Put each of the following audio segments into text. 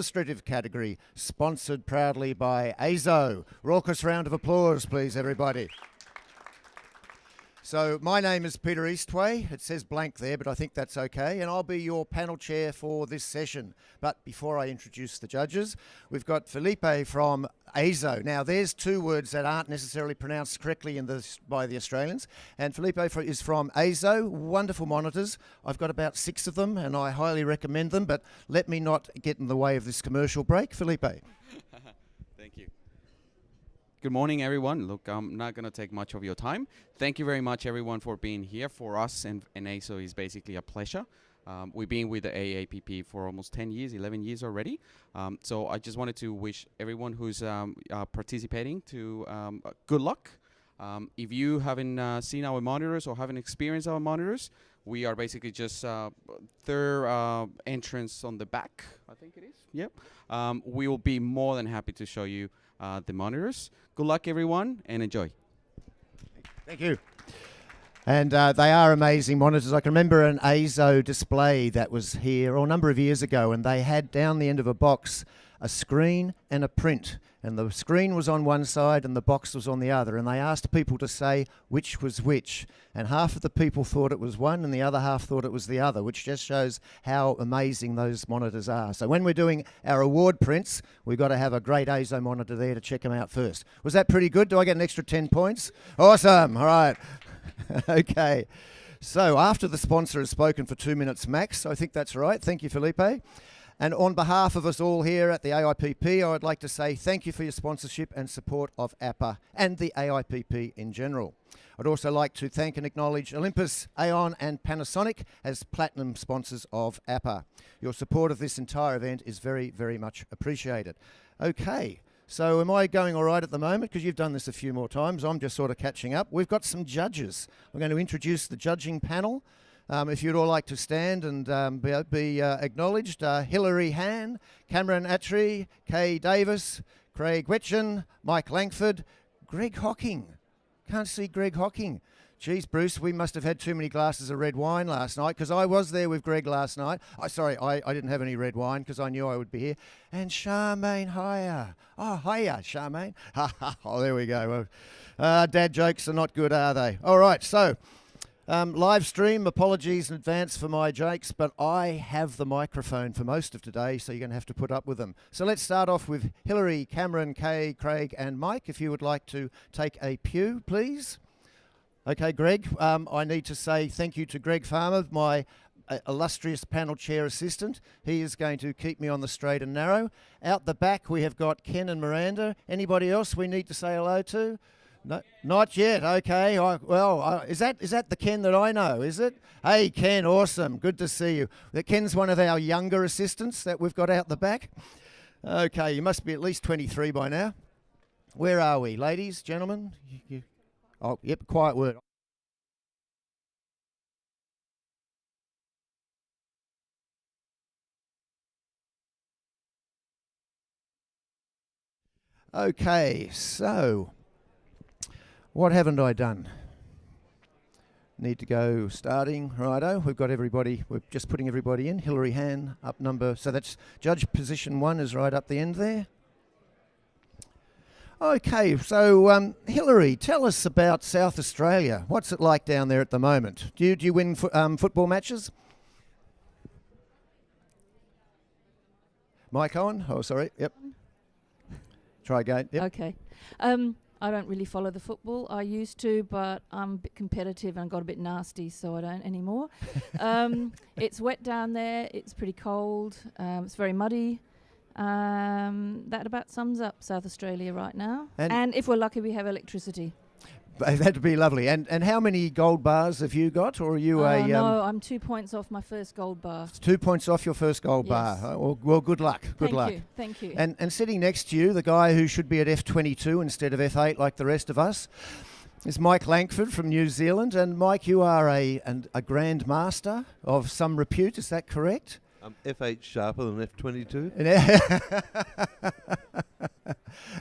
Illustrative category, sponsored proudly by AZO. Raucous round of applause, please, everybody. So my name is Peter Eastway. It says blank there, but I think that's okay. And I'll be your panel chair for this session. But before I introduce the judges, we've got Felipe from AZO. Now, there's two words that aren't necessarily pronounced correctly by the Australians. And Felipe is from AZO. Wonderful monitors. I've got about 6 of them, and I highly recommend them. But let me not get in the way of this commercial break. Felipe. Thank you. Good morning, everyone. Look, I'm not going to take much of your time. Thank you very much, everyone, for being here. For us and AZO is basically a pleasure. We've been with the APPA for almost 10 years, 11 years already. So I just wanted to wish everyone who's participating to good luck. If you haven't seen our monitors or haven't experienced our monitors, we are basically just third entrance on the back, I think it is. Yep. We will be more than happy to show you the monitors. Good luck, everyone, and enjoy. Thank you. And they are amazing monitors. I can remember an AZO display that was here a number of years ago, and they had down the end of a box a screen and a print. And the screen was on one side and the box was on the other. And they asked people to say which was which. And half of the people thought it was one and the other half thought it was the other, which just shows how amazing those monitors are. So when we're doing our award prints, we've got to have a great AZO monitor there to check them out first. Was that pretty good? Do I get an extra 10 points? Awesome. All right. Okay. So after the sponsor has spoken for 2 minutes max, I think that's right. Thank you, Felipe. And on behalf of us all here at the AIPP, I would like to say thank you for your sponsorship and support of APPA and the AIPP in general. I'd also like to thank and acknowledge Olympus, Aon and Panasonic as platinum sponsors of APPA. Your support of this entire event is very, very much appreciated. Okay, so am I going all right at the moment? Because you've done this a few more times. I'm just sort of catching up. We've got some judges. I'm going to introduce the judging panel. If you'd all like to stand and be acknowledged, Hilary Han, Cameron Attry, Kay Davis, Craig Wetchen, Mike Langford, Greg Hocking. Can't see Greg Hocking. Geez, Bruce, we must have had too many glasses of red wine last night, because I was there with Greg last night. I didn't have any red wine because I knew I would be here. And Charmaine Haya. Oh, hiya, Charmaine. Oh, there we go. Dad jokes are not good, are they? All right, so... live stream, apologies in advance for my jokes, but I have the microphone for most of today, so you're going to have to put up with them. So let's start off with Hilary, Cameron, Kay, Craig and Mike. If you would like to take a pew, please. Okay, Greg, I need to say thank you to Greg Farmer, my illustrious panel chair assistant. He is going to keep me on the straight and narrow. Out the back we have got Ken and Miranda. Anybody else we need to say hello to? No, not yet. Okay. Is that the Ken that I know? Is it? Hey, Ken. Awesome. Good to see you. Ken's one of our younger assistants that we've got out the back. Okay. You must be at least 23 by now. Where are we, ladies, gentlemen? Oh, yep. Quiet word. Okay. So. What haven't I done? Need to go starting. Righto, we've got everybody, we're just putting everybody in. Hilary Han up number, so that's judge position 1 is right up the end there. Okay, so Hilary, tell us about South Australia. What's it like down there at the moment? Do you win football matches? Mic on? Oh, sorry, yep. Try again, yep. Okay. I don't really follow the football. I used to, but I'm a bit competitive and got a bit nasty, so I don't anymore. It's wet down there. It's pretty cold. It's very muddy. That about sums up South Australia right now. And if we're lucky, we have electricity. That'd be lovely. And how many gold bars have you got, or are you No, I'm 2 points off my first gold bar. 2 points off your first gold bar. Well, good luck. Good luck. Thank you. And sitting next to you, the guy who should be at F22 instead of F8 like the rest of us, is Mike Langford from New Zealand. And Mike, you are a Grand Master of some repute. Is that correct? F8 sharper than F22.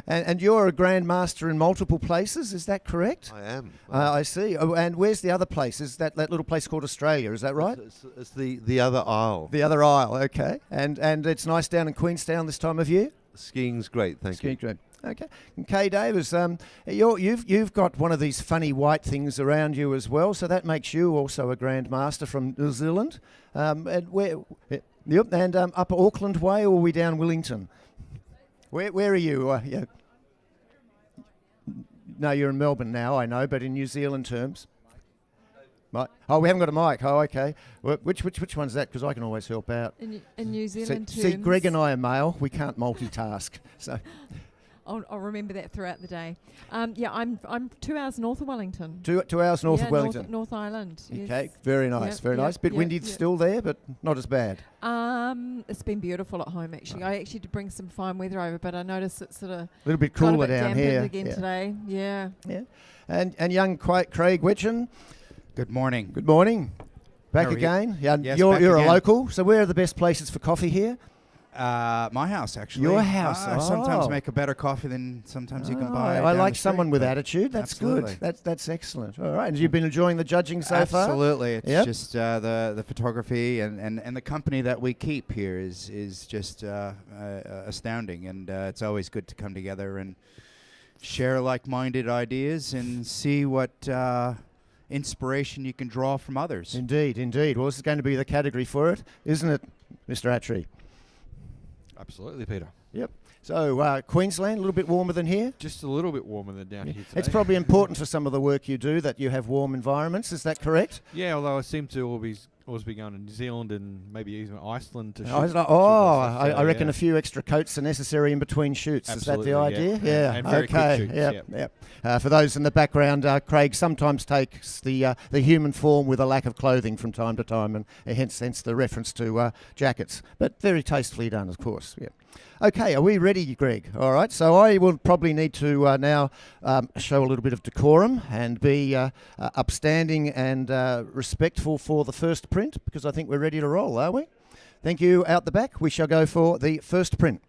And you're a Grandmaster in multiple places, is that correct? I am. I see. Oh, and where's the other place? Is that little place called Australia, is that right? It's the other aisle. The other aisle, okay. And it's nice down in Queenstown this time of year? Skiing's great, thank you. Great. Okay. And Kay Davis, you've got one of these funny white things around you as well, so that makes you also a Grandmaster from New Zealand. And where? Yep. And up Auckland Way, or are we down Wellington? Where are you? Yeah. No, you're in Melbourne now, I know, but in New Zealand terms. Oh, we haven't got a mic. Oh, okay. Which one's that? Because I can always help out. In New Zealand terms. See, Greg and I are male. We can't multitask. So I'll remember that throughout the day. I'm 2 hours north of Wellington. 2 hours north of Wellington. North Island. Okay, Yes. very nice, very nice. Bit windy still there, but not as bad. It's been beautiful at home actually. I actually did bring some fine weather over, but I noticed it's sort of A little bit got a cooler bit down dampened here. again today. Yeah. Yeah. And young Craig Wetchen, Good morning. good morning. Back How are you? again. Yeah, Yes, you're back a again. local, so where are the best places for coffee here? My house, actually. Your house, I sometimes oh. make a better coffee than sometimes you can Oh, buy. I down like the street, someone with but attitude. That's absolutely. good. That's excellent. All right. And you've been enjoying the judging so far? Absolutely. It's Yep. just the photography and the company that we keep here is just astounding. And it's always good to come together and share like-minded ideas and see what inspiration you can draw from others. Indeed. Well, this is going to be the category for it, isn't it, Mr. Attree? Absolutely, Peter. Yep. So Queensland, a little bit warmer than here? Just a little bit warmer than down here today. It's probably important for some of the work you do that you have warm environments. Is that correct? Yeah, although I seem to always be going to New Zealand and maybe even Iceland to shoot. I reckon a few extra coats are necessary in between shoots. Absolutely, Is that the idea? yeah. And very quick okay. shoots, Yep. For those in the background, Craig sometimes takes the human form with a lack of clothing from time to time, and hence the reference to jackets. But very tastefully done, of course. Yeah. Okay, are we ready, Greg? All right, so I will probably need to now show a little bit of decorum and be upstanding and respectful for the first print, because I think we're ready to roll, are we? Thank you. Out the back, we shall go for the first print.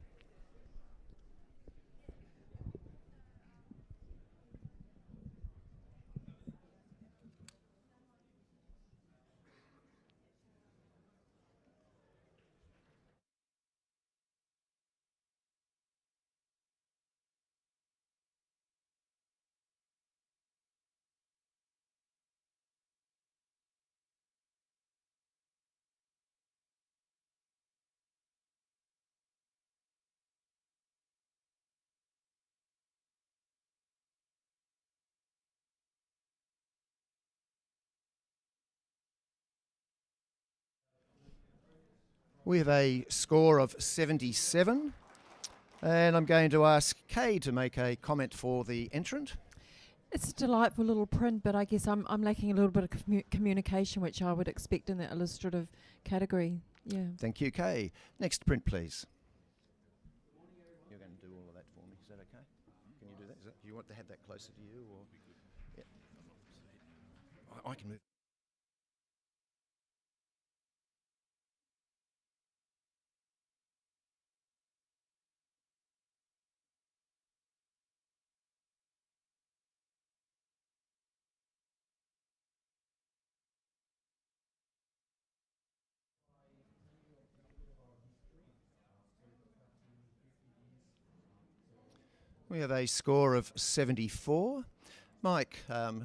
We have a score of 77, and I'm going to ask Kay to make a comment for the entrant. It's a delightful little print, but I guess I'm lacking a little bit of communication, which I would expect in the illustrative category. Yeah. Thank you, Kay. Next print, please. You're going to do all of that for me. Is that okay? Can you do that? Do you want to have that closer to you, or? Yeah. I can move. We have a score of 74. Mike,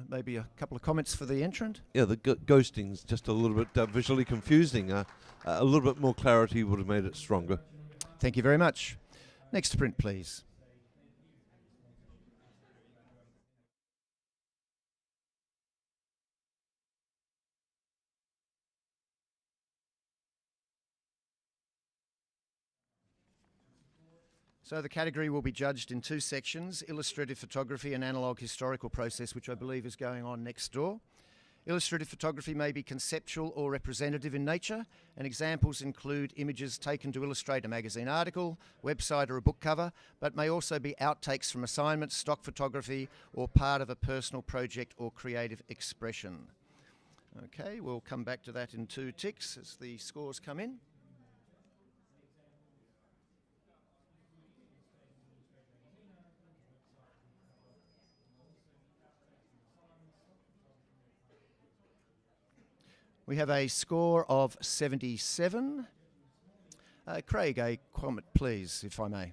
maybe a couple of comments for the entrant? Yeah, the ghosting's just a little bit visually confusing. A little bit more clarity would have made it stronger. Thank you very much. Next print, please. So the category will be judged in two sections, illustrative photography and analogue historical process, which I believe is going on next door. Illustrative photography may be conceptual or representative in nature, and examples include images taken to illustrate a magazine article, website or a book cover, but may also be outtakes from assignments, stock photography, or part of a personal project or creative expression. Okay, we'll come back to that in 2 ticks as the scores come in. We have a score of 77. Craig, a comment, please, if I may.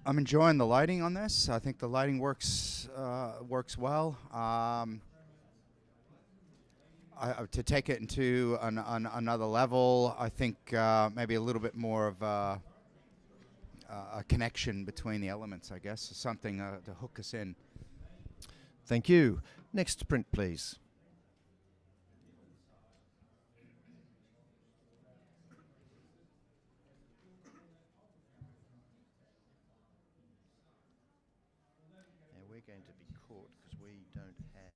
I'm enjoying the lighting on this. I think the lighting works well. To take it into another level, I think maybe a little bit more of a connection between the elements, I guess, something to hook us in. Thank you. Next print, please. Now we're going to be caught because we don't have...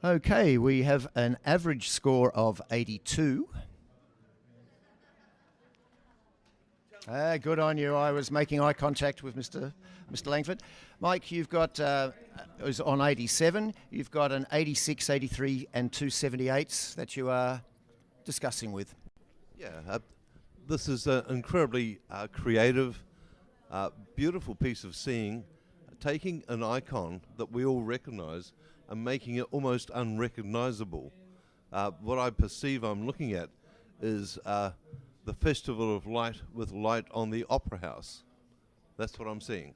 Okay, we have an average score of 82. Good on you. I was making eye contact with Mr. Langford. Mike, you've got, it was on 87. You've got an 86, 83 and 278s that you are discussing with. Yeah, this is an incredibly creative, beautiful piece of seeing, taking an icon that we all recognise and making it almost unrecognisable. What I perceive I'm looking at is the Festival of Light with light on the Opera House. That's what I'm seeing.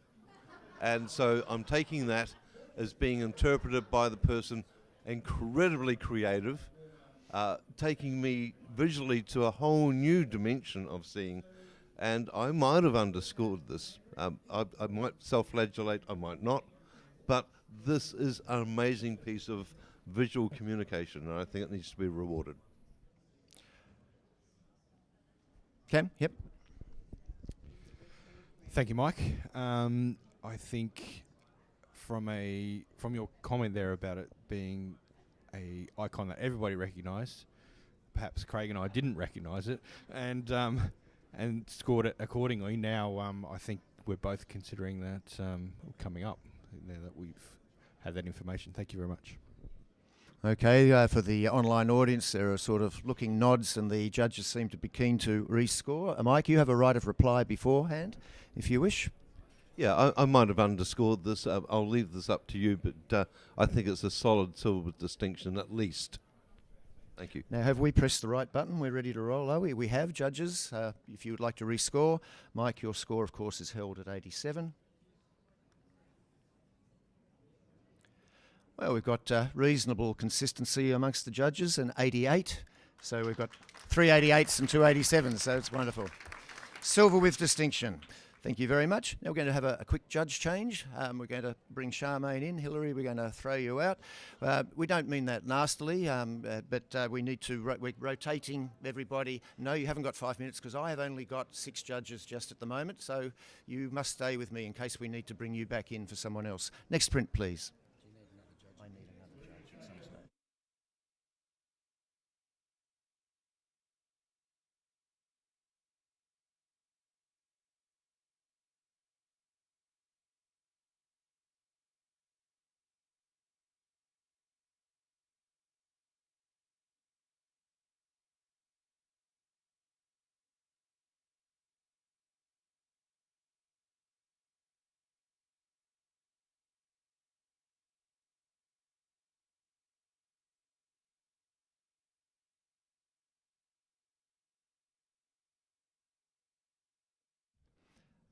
And so I'm taking that as being interpreted by the person, incredibly creative, taking me visually to a whole new dimension of seeing. And I might have underscored this. I might self-flagellate, I might not. But this is an amazing piece of visual communication, and I think it needs to be rewarded. Cam? Yep. Thank you, Mike. I think from your comment there about it being a icon that everybody recognised, perhaps Craig and I didn't recognise it, and scored it accordingly. Now I think we're both considering that coming up now that we've had that information. Thank you very much. Okay, for the online audience, there are sort of looking nods and the judges seem to be keen to rescore. Mike, you have a right of reply beforehand, if you wish. Yeah, I might have underscored this. I'll leave this up to you, but I think it's a solid silver distinction at least. Thank you. Now, have we pressed the right button? We're ready to roll, are we? We have, judges. If you would like to rescore. Mike, your score, of course, is held at 87. Well, we've got reasonable consistency amongst the judges, an 88. So we've got 3 88s and 2 87s, so it's wonderful. Silver with distinction. Thank you very much. Now we're going to have a quick judge change. We're going to bring Charmaine in. Hillary, we're going to throw you out. We don't mean that nastily, but we need to, we're rotating everybody. No, you haven't got 5 minutes because I have only got 6 judges just at the moment, so you must stay with me in case we need to bring you back in for someone else. Next print, please. I need another judge at some stage.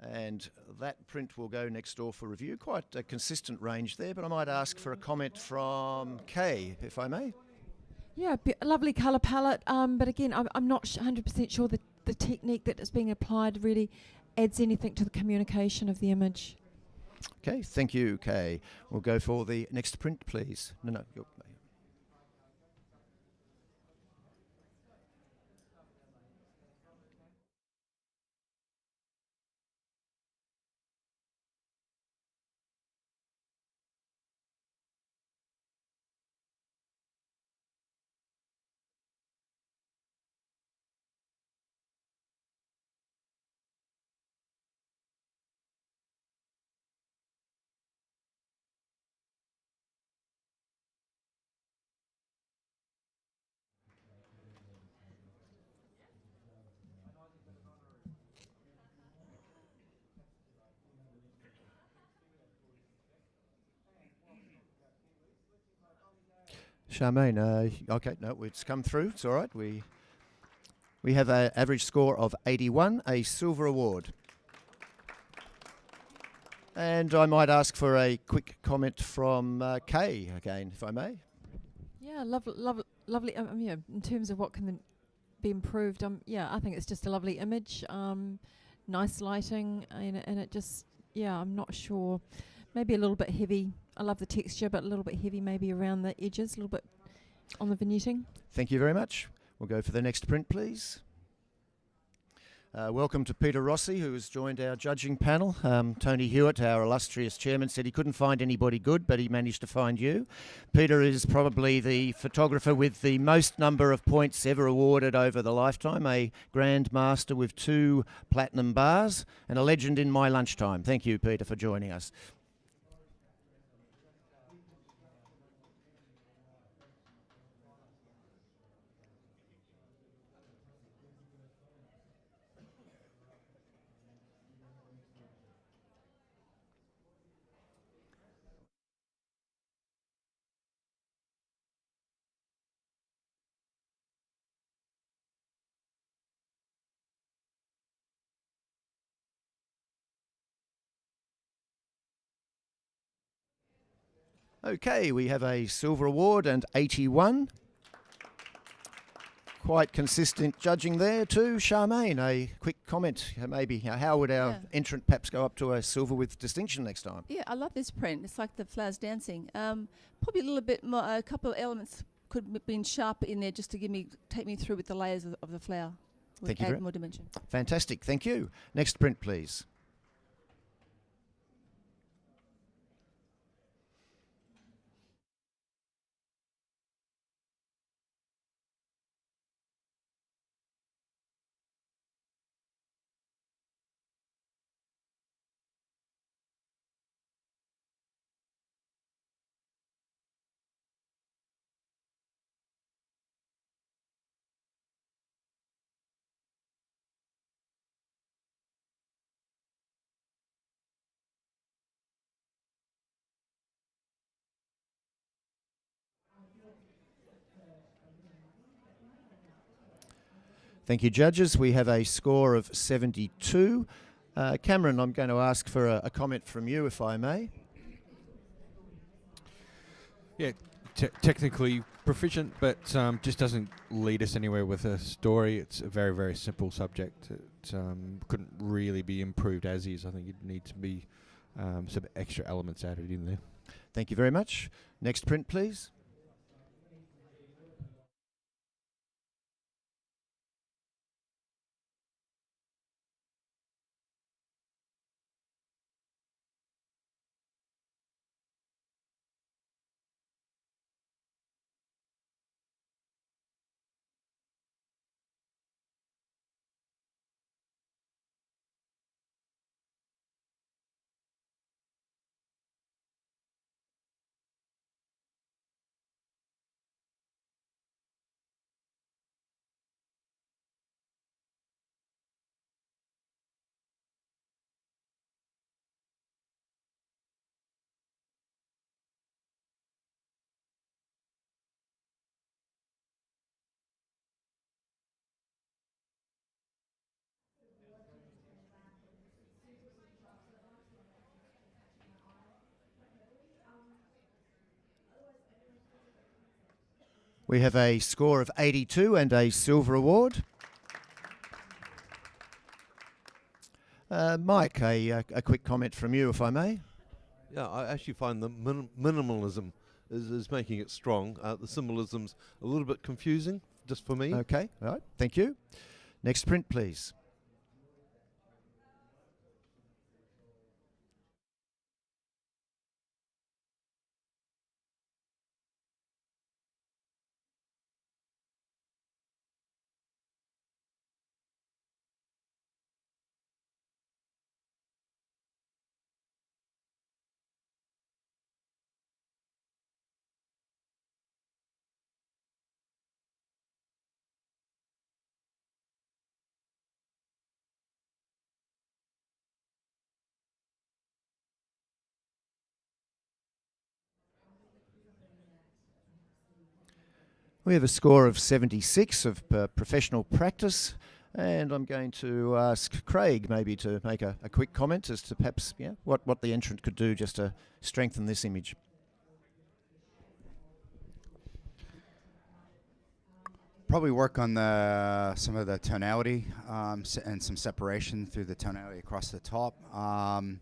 And that print will go next door for review. Quite a consistent range there, but I might ask for a comment from Kay, if I may. Yeah, a lovely colour palette, but again, I'm not 100% sure that the technique that is being applied really adds anything to the communication of the image. Okay, thank you, Kay. We'll go for the next print, please. No, you're Charmaine, okay, no, it's come through. It's all right. We have an average score of 81, a silver award. And I might ask for a quick comment from Kay again, if I may. Yeah, lovely. Yeah, in terms of what can be improved, yeah, I think it's just a lovely image. Nice lighting, and it just, yeah, I'm not sure. Maybe a little bit heavy. I love the texture, but a little bit heavy maybe around the edges, a little bit on the vignetting. Thank you very much. We'll go for the next print, please. Welcome to Peter Rossi, who has joined our judging panel. Tony Hewitt, our illustrious chairman, said he couldn't find anybody good, but he managed to find you. Peter is probably the photographer with the most number of points ever awarded over the lifetime, a Grand Master with 2 platinum bars, and a legend in my lunchtime. Thank you, Peter, for joining us. Okay, we have a silver award and 81. Quite consistent judging there too. Charmaine, a quick comment, maybe. How would our entrant perhaps go up to a silver with distinction next time? Yeah, I love this print. It's like the flowers dancing. Probably a little bit more, a couple of elements could have been sharper in there just to take me through with the layers of the flower. Thank you. Add more dimension. Fantastic, thank you. Next print, please. Thank you, judges. We have a score of 72. Cameron, I'm going to ask for a comment from you, if I may. Yeah, technically proficient, but just doesn't lead us anywhere with a story. It's a very, very simple subject. It couldn't really be improved as is. I think it needs to be some extra elements added in there. Thank you very much. Next print, please. We have a score of 82 and a silver award. Mike, a quick comment from you, if I may. Yeah, I actually find the minimalism is making it strong. The symbolism's a little bit confusing, just for me. Okay, all right, thank you. Next print, please. We have a score of 76 of professional practice, and I'm going to ask Craig maybe to make a quick comment as to perhaps what the entrant could do just to strengthen this image. Probably work on some of the tonality and some separation through the tonality across the top. I'm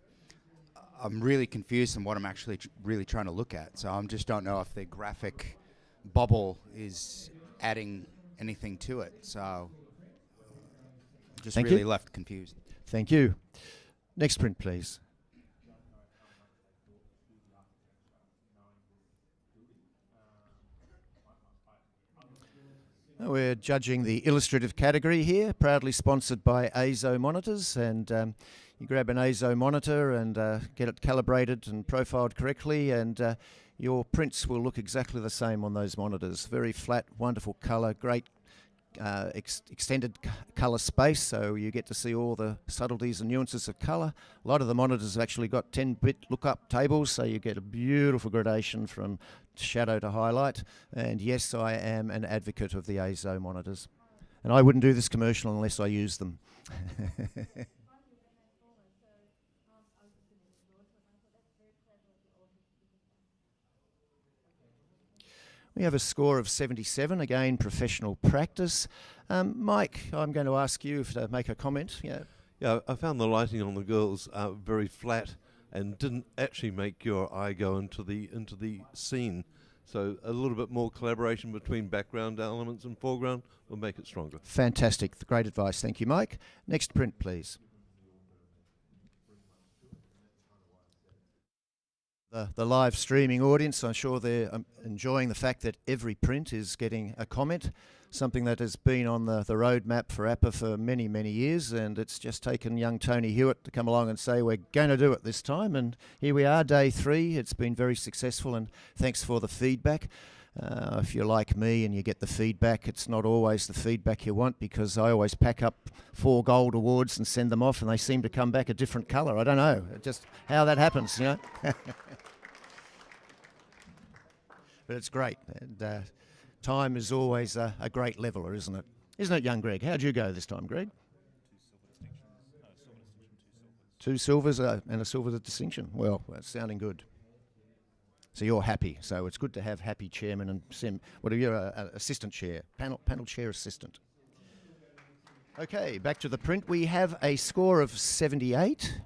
really confused on what I'm actually really trying to look at, so I just don't know if the graphic bubble is adding anything to it. So just Thank really you. left confused. Thank you. Next print, please. We're judging the illustrative category here, proudly sponsored by AZO monitors, and you grab an AZO monitor and get it calibrated and profiled correctly, and your prints will look exactly the same on those monitors. Very flat, wonderful colour, great extended colour space, so you get to see all the subtleties and nuances of colour. A lot of the monitors have actually got 10-bit lookup tables, so you get a beautiful gradation from shadow to highlight. And yes, I am an advocate of the AZO monitors, and I wouldn't do this commercial unless I used them. We have a score of 77, again professional practice. Mike, I'm going to ask you to make a comment. Yeah, I found the lighting on the girls very flat and didn't actually make your eye go into the scene. So a little bit more collaboration between background elements and foreground will make it stronger. Fantastic, great advice. Thank you, Mike. Next print, please. The live streaming audience, I'm sure they're enjoying the fact that every print is getting a comment, something that has been on the roadmap for APPA for many, many years, and it's just taken young Tony Hewitt to come along and say, we're going to do it this time, and here we are, day 3. It's been very successful, and thanks for the feedback. If you're like me and you get the feedback, it's not always the feedback you want, because I always pack up 4 gold awards and send them off, and they seem to come back a different colour. I don't know, just how that happens, you know. But it's great, and time is always a great leveler, isn't it? Isn't it, young Greg? How'd you go this time, Greg? 2 silvers and a silver distinction. Well, that's sounding good. So you're happy. So it's good to have happy chairman and what are you, assistant chair, panel chair assistant. Okay, back to the print. We have a score of 78.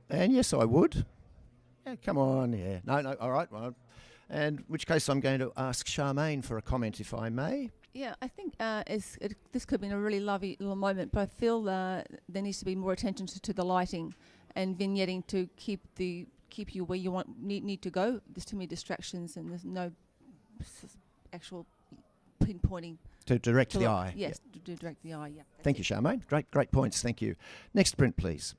And yes, I would. Yeah, come on, yeah. No, all right. Well, and in which case I'm going to ask Charmaine for a comment, if I may. Yeah, I think this could have been a really lovely little moment, but I feel there needs to be more attention to the lighting and vignetting to keep you where you need to go. There's too many distractions and there's no actual pinpointing. To direct the eye. Yes, to direct the eye, yeah. Thank you, Charmaine. Great points, thank you. Next print, please.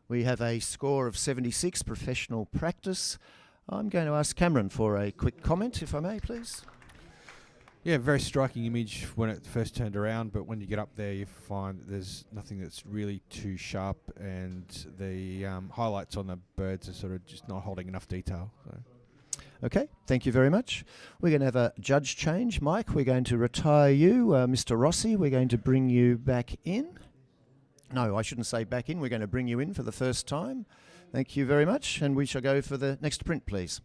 We have a score of 76, professional practice. I'm going to ask Cameron for a quick comment, if I may, please. Yeah, very striking image when it first turned around, but when you get up there you find that there's nothing that's really too sharp, and the highlights on the birds are sort of just not holding enough detail. So. Okay, thank you very much. We're going to have a judge change. Mike, we're going to retire you. Mr. Rossi, we're going to bring you back in. No, I shouldn't say back in. We're going to bring you in for the first time. Thank you very much, and we shall go for the next print, please.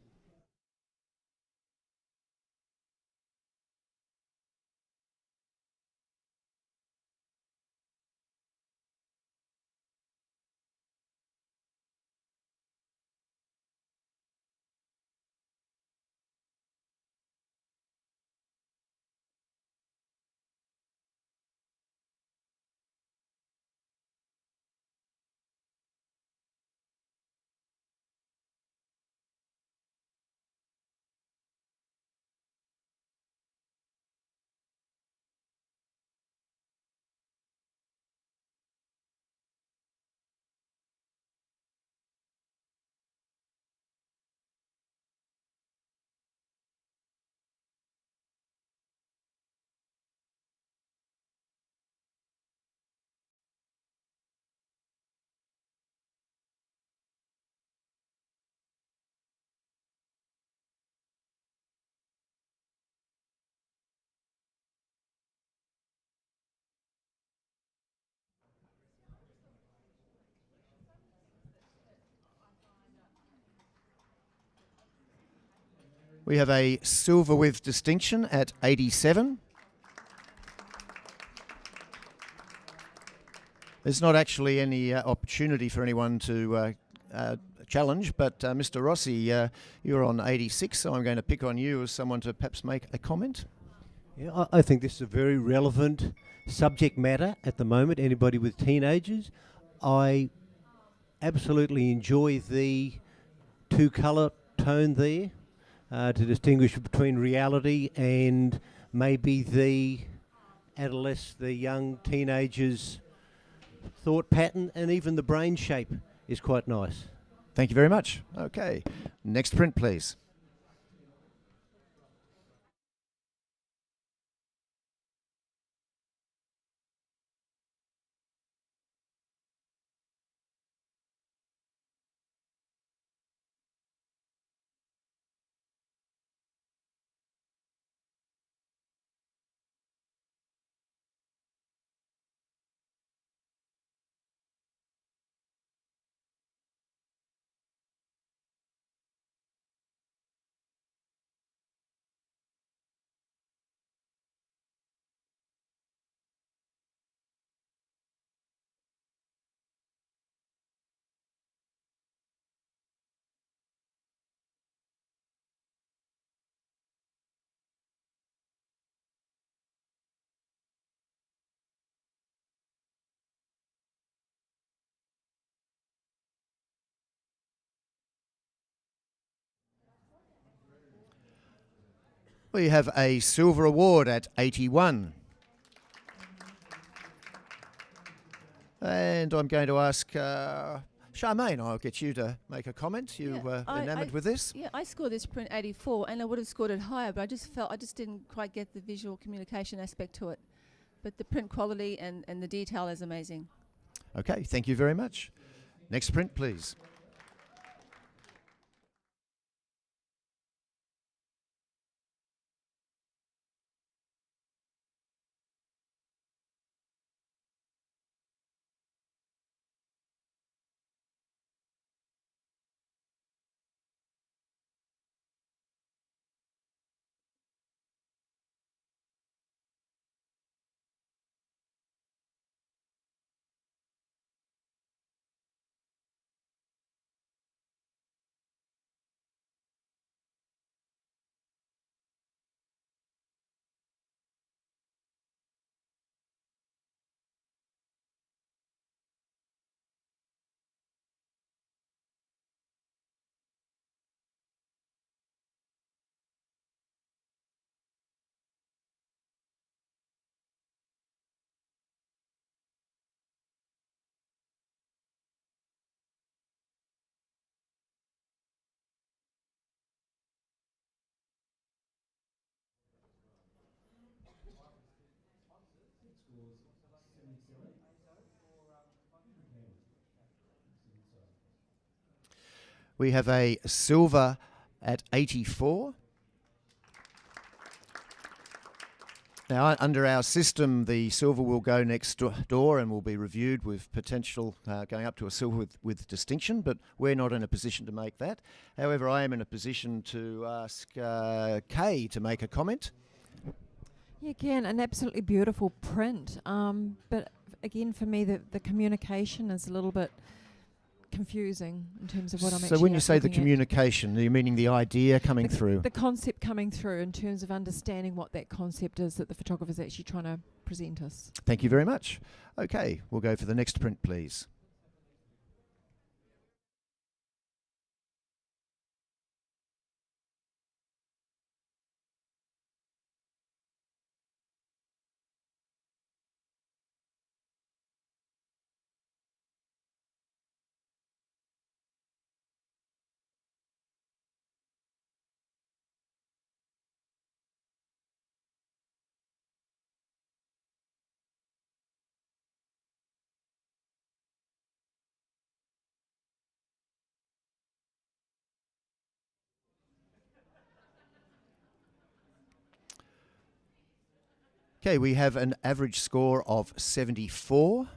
We have a silver with distinction at 87. There's not actually any opportunity for anyone to challenge, but Mr. Rossi, you're on 86, so I'm going to pick on you as someone to perhaps make a comment. Yeah, I think this is a very relevant subject matter at the moment. Anybody with teenagers, I absolutely enjoy the two-colour tone there to distinguish between reality and maybe the the young teenagers' thought pattern, and even the brain shape is quite nice. Thank you very much. Okay, next print, please. We have a silver award at 81. And I'm going to ask Charmaine, I'll get you to make a comment. You enamoured with this? Yeah, I scored this print 84, and I would have scored it higher, but I just didn't quite get the visual communication aspect to it. But the print quality and the detail is amazing. Okay, thank you very much. Next print, please. We have a silver at 84. Now, under our system, the silver will go next door and will be reviewed with potential going up to a silver with distinction, but we're not in a position to make that. However, I am in a position to ask Kay to make a comment. Yeah, again, an absolutely beautiful print. But again, for me, the communication is a little bit confusing in terms of what I'm actually So when you say the looking at. communication, are you meaning the idea coming through? The concept coming through in terms of understanding what that concept is that the photographer's actually trying to present us. Thank you very much. Okay, we'll go for the next print, please. Okay, we have an average score of 74.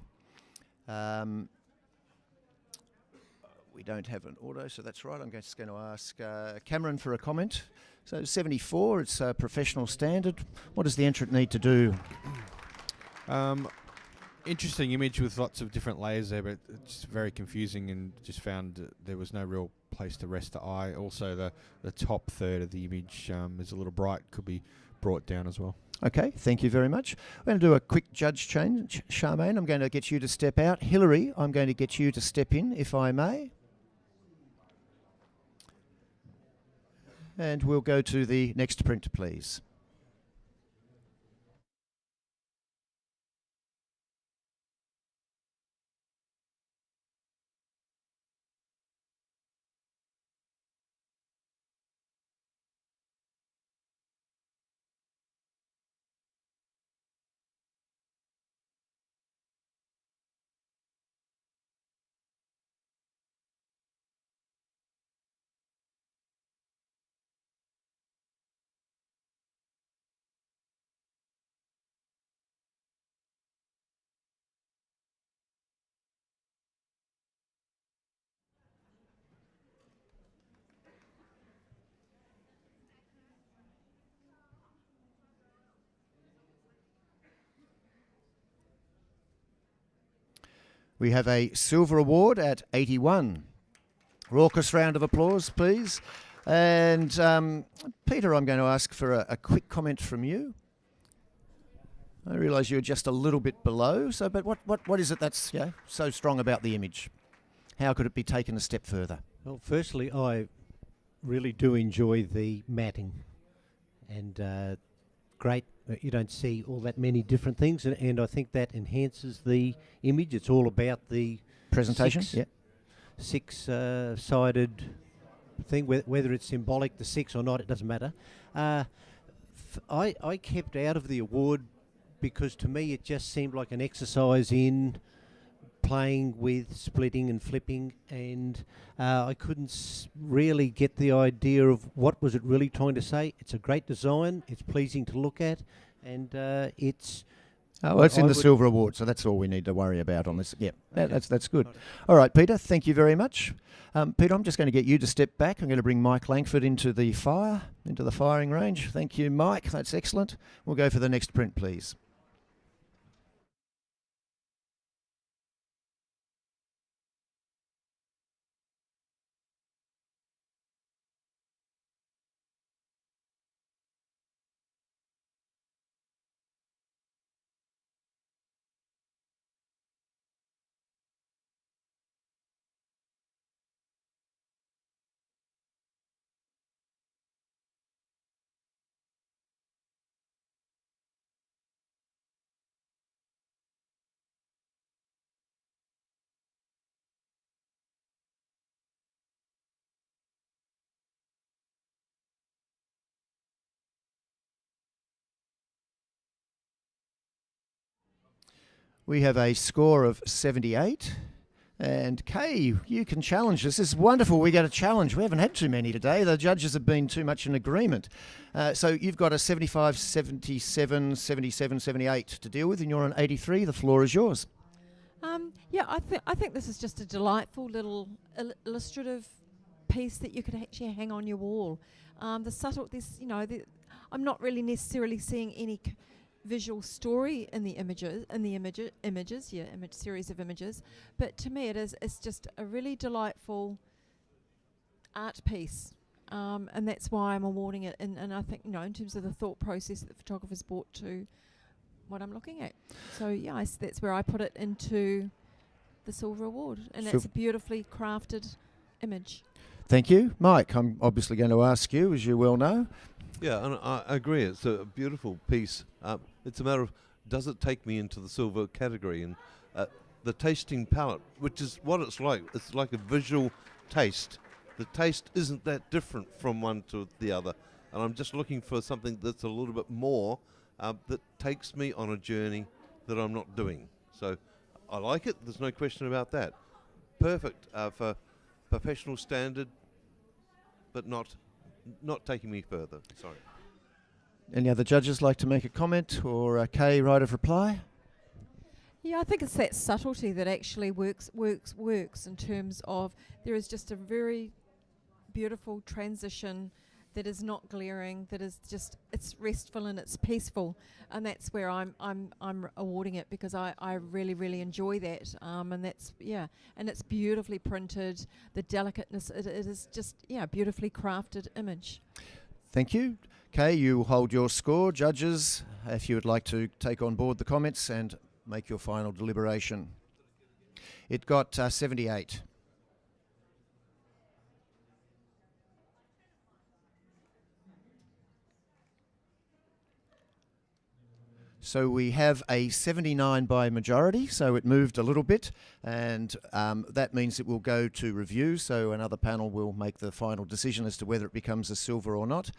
We don't have an auto, so that's right. I'm just going to ask Cameron for a comment. So 74, it's a professional standard. What does the entrant need to do? Interesting image with lots of different layers there, but it's very confusing, and just found that there was no real place to rest the eye. Also, the top third of the image is a little bright, could be brought down as well. Okay, thank you very much. We're going to do a quick judge change. Charmaine, I'm going to get you to step out. Hillary, I'm going to get you to step in, if I may. And we'll go to the next print, please. We have a silver award at 81. Raucous round of applause, please. And Peter, I'm going to ask for a quick comment from you. I realise you're just a little bit below, so but what is it that's so strong about the image? How could it be taken a step further? Well, firstly, I really do enjoy the matting, and great. You don't see all that many different things, and I think that enhances the image. It's all about the Presentation, six-sided thing, whether it's symbolic, the six or not, it doesn't matter. I kept out of the award because to me it just seemed like an exercise in playing with splitting and flipping, and I couldn't really get the idea of what was it really trying to say. It's a great design, it's pleasing to look at, and it's... Oh, it's in the silver award, so that's all we need to worry about on this. Yeah, that's good. All right, Peter, thank you very much. Peter, I'm just going to get you to step back. I'm going to bring Mike Langford into the firing range. Thank you, Mike. That's excellent. We'll go for the next print, please. We have a score of 78. And Kay, you can challenge us. This is wonderful. We get a challenge. We haven't had too many today. The judges have been too much in agreement. So you've got a 75, 77, 77, 78 to deal with, and you're on 83. The floor is yours. I think this is just a delightful little illustrative piece that you could actually hang on your wall. I'm not really necessarily seeing any visual story in the series of images, but to me it's just a really delightful art piece, and that's why I'm awarding it, and I think in terms of the thought process that the photographer's brought to what I'm looking at. So that's where I put it into the silver award, and that's a beautifully crafted image. Thank you. Mike, I'm obviously going to ask you, as you well know. Yeah, and I agree. It's a beautiful piece. It's a matter of, does it take me into the silver category? And the tasting palette, which is what it's like. It's like a visual taste. The taste isn't that different from one to the other. And I'm just looking for something that's a little bit more that takes me on a journey that I'm not doing. So I like it. There's no question about that. Perfect for professional standard, but not taking me further. Sorry. Any other judges like to make a comment or a Kay right of reply? Yeah, I think it's that subtlety that actually works in terms of there is just a very beautiful transition that is not glaring, that is just, it's restful and it's peaceful, and that's where I'm awarding it, because I really enjoy that, and that's, yeah, and it's beautifully printed, the delicateness, it is just, yeah, beautifully crafted image. Thank you. Kay, you hold your score. Judges, if you would like to take on board the comments and make your final deliberation. It got 78. So we have a 79 by majority, so it moved a little bit, and that means it will go to review, so another panel will make the final decision as to whether it becomes a silver or not.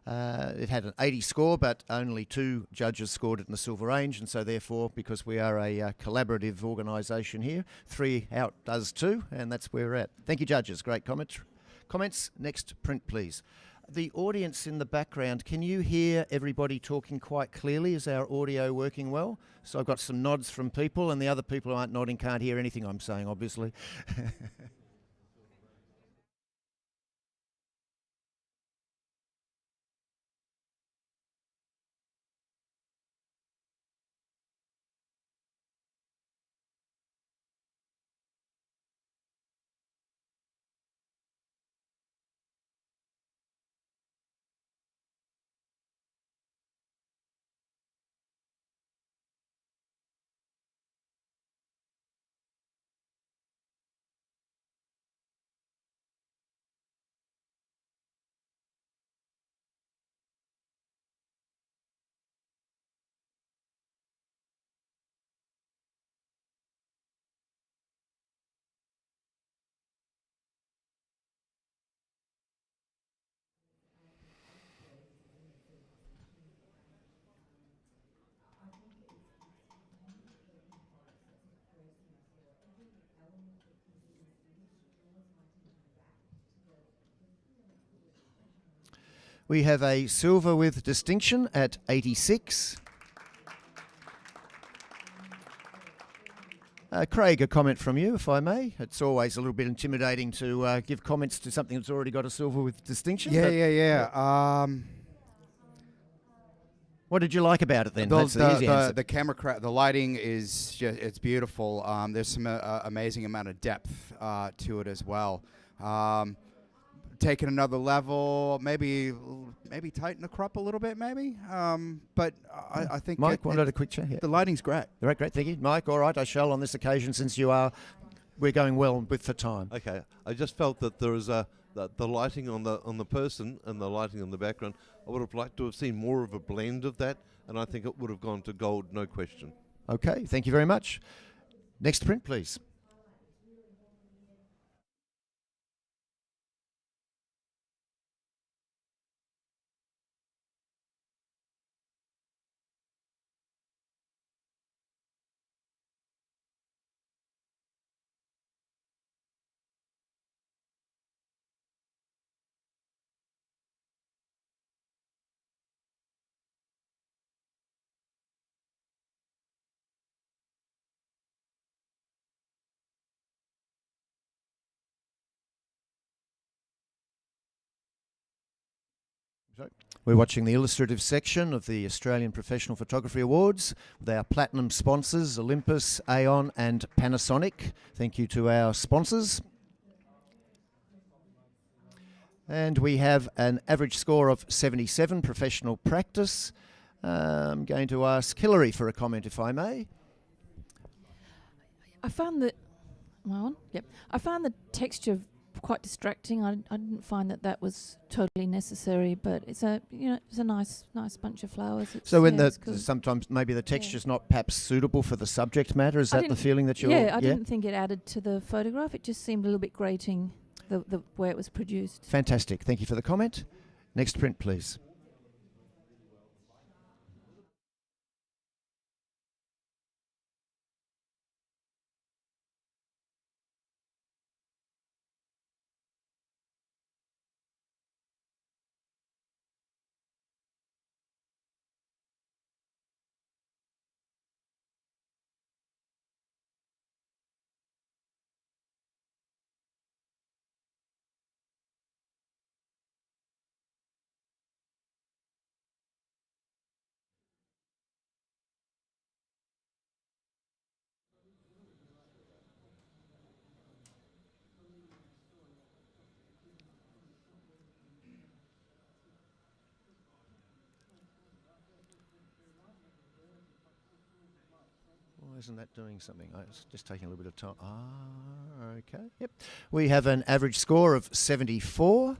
It had an 80 score, but only 2 judges scored it in the silver range, and so therefore, because we are a collaborative organisation here, 3 outdoes 2, and that's where we're at. Thank you, judges. Great comments. Next print, please. The audience in the background, can you hear everybody talking quite clearly? Is our audio working well? So I've got some nods from people, and the other people who aren't nodding can't hear anything I'm saying, obviously. We have a silver with distinction at 86. Craig, a comment from you, if I may. It's always a little bit intimidating to give comments to something that's already got a silver with distinction. Yeah. What did you like about it then? That's the easy answer. The camera, the lighting is just, it's beautiful. There's some amazing amount of depth to it as well. Taking another level, maybe tighten the crop a little bit, maybe. But I think Mike wanted a quick chat here. The lighting's great. Great, thank you, Mike. All right, I shall on this occasion, since we're going well with for time. Okay, I just felt that there is the lighting on the person and the lighting on the background. I would have liked to have seen more of a blend of that, and I think it would have gone to gold, no question. Okay, thank you very much. Next print, please. We're watching the illustrative section of the Australian Professional Photography Awards with our platinum sponsors, Olympus, Aeon and Panasonic. Thank you to our sponsors. And we have an average score of 77, professional practice. I'm going to ask Hilary for a comment, if I may. I found that, am I on? Yep. I found the texture quite distracting. I didn't find that was totally necessary, but it's a nice bunch of flowers. So when sometimes maybe the texture's not perhaps suitable for the subject matter, is that the feeling that you're? Yeah, I didn't think it added to the photograph. It just seemed a little bit grating the way it was produced. Fantastic. Thank you for the comment. Next print, please. isn't that doing something? It's just taking a little bit of time. Okay. Yep. We have an average score of 74.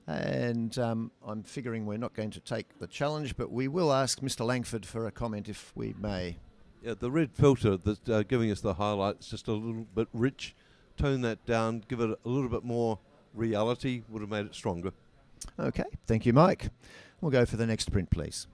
And I'm figuring we're not going to take the challenge, but we will ask Mr. Langford for a comment if we may. Yeah, the red filter that's giving us the highlights just a little bit rich. Tone that down, give it a little bit more reality, would have made it stronger. Okay, thank you, Mike. We'll go for the next print, please.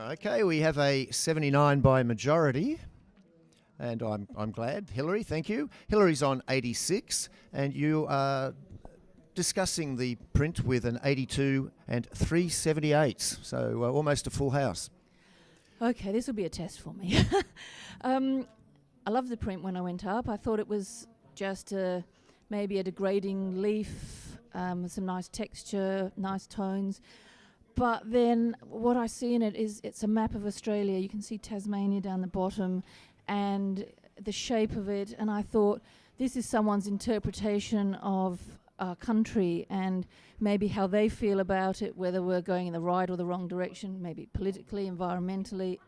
Okay, we have a 79 by majority, and I'm glad. Hillary, thank you. Hillary's on 86, and you are discussing the print with an 82 and 378s, so almost a full house. Okay, this will be a test for me. I loved the print when I went up. I thought it was just maybe a degrading leaf, with some nice texture, nice tones. But then what I see in it is it's a map of Australia. You can see Tasmania down the bottom and the shape of it. And I thought this is someone's interpretation of our country and maybe how they feel about it, whether we're going in the right or the wrong direction, maybe politically, environmentally.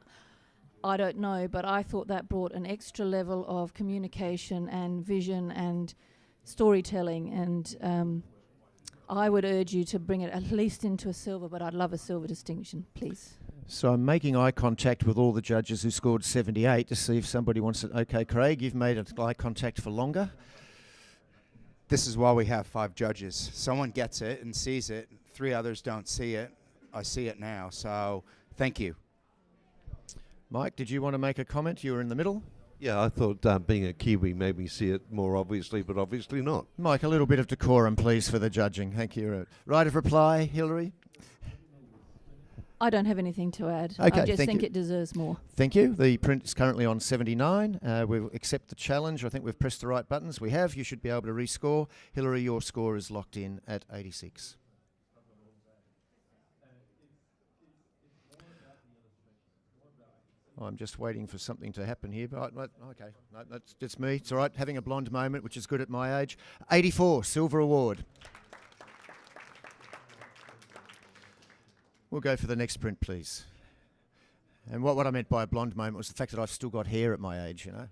I don't know, but I thought that brought an extra level of communication and vision and storytelling, and I would urge you to bring it at least into a silver, but I'd love a silver distinction, please. So I'm making eye contact with all the judges who scored 78 to see if somebody wants it. Okay, Craig, you've made eye contact for longer. This is why we have 5 judges. Someone gets it and sees it. 3 others don't see it. I see it now, so thank you. Mike, did you want to make a comment? You were in the middle. Yeah, I thought being a Kiwi made me see it more obviously, but obviously not. Mike, a little bit of decorum, please, for the judging. Thank you. Right of reply, Hillary? I don't have anything to add. Okay, I just thank think you. it deserves more. Thank you. The print is currently on 79. We'll accept the challenge. I think we've pressed the right buttons. We have. You should be able to rescore. Hillary, your score is locked in at 86. I'm just waiting for something to happen here. But okay, no, that's just me. It's all right. Having a blonde moment, which is good at my age. 84, silver award. We'll go for the next print, please. And what I meant by a blonde moment was the fact that I've still got hair at my age, you know.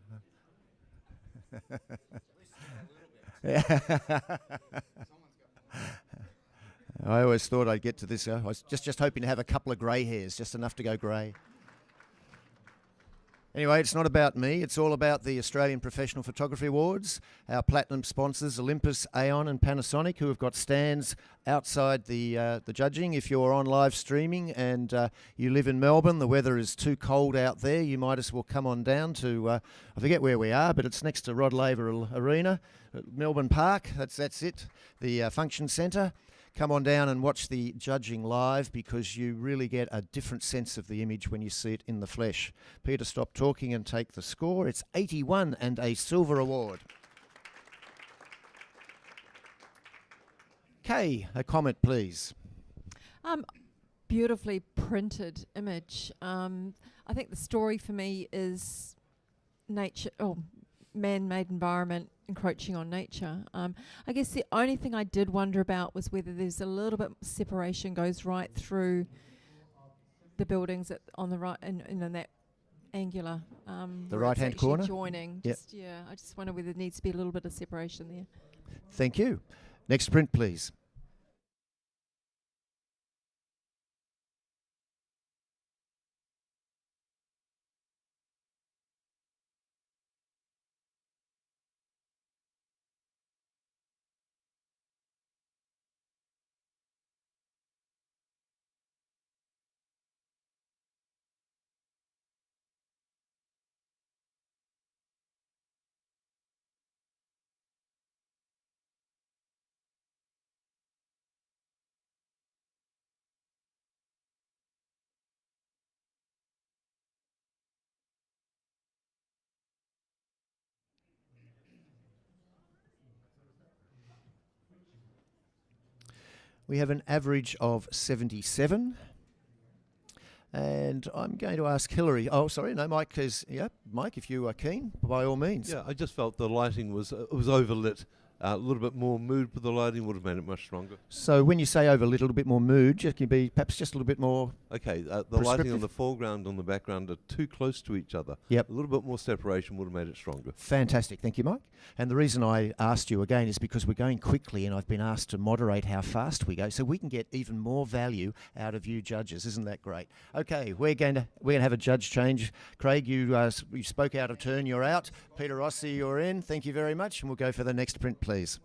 I always thought I'd get to this. I was just hoping to have a couple of grey hairs, just enough to go grey. Anyway, it's not about me. It's all about the Australian Professional Photography Awards, our platinum sponsors, Olympus, Aeon and Panasonic, who have got stands outside the judging. If you're on live streaming and you live in Melbourne, the weather is too cold out there, you might as well come on down to, I forget where we are, but it's next to Rod Laver Arena, Melbourne Park. That's it, the function centre. Come on down and watch the judging live because you really get a different sense of the image when you see it in the flesh. Peter, stop talking and take the score. It's 81 and a silver award. Kay, a comment, please. Beautifully printed image. I think the story for me is nature, man-made environment encroaching on nature. I guess the only thing I did wonder about was whether there's a little bit separation goes right through the buildings on the right, in that angular. The right-hand corner? Joining. Yep. I just wonder whether there needs to be a little bit of separation there. Thank you. Next print, please. We have an average of 77. And I'm going to ask Hillary. Oh, sorry, no, Mike is. Yeah, Mike, if you are keen, by all means. Yeah, I just felt the lighting was overlit. A little bit more mood with the lighting would have made it much stronger. So when you say overlit, a little bit more mood, just can be perhaps just a little bit more. Okay, the lighting on the foreground and the background are too close to each other. Yep. A little bit more separation would have made it stronger. Fantastic, thank you, Mike. And the reason I asked you again is because we're going quickly, and I've been asked to moderate how fast we go, so we can get even more value out of you judges. Isn't that great? Okay, we're going to have a judge change. Craig, you spoke out of turn. You're out. Peter Rossi, you're in. Thank you very much, and we'll go for the next print, please.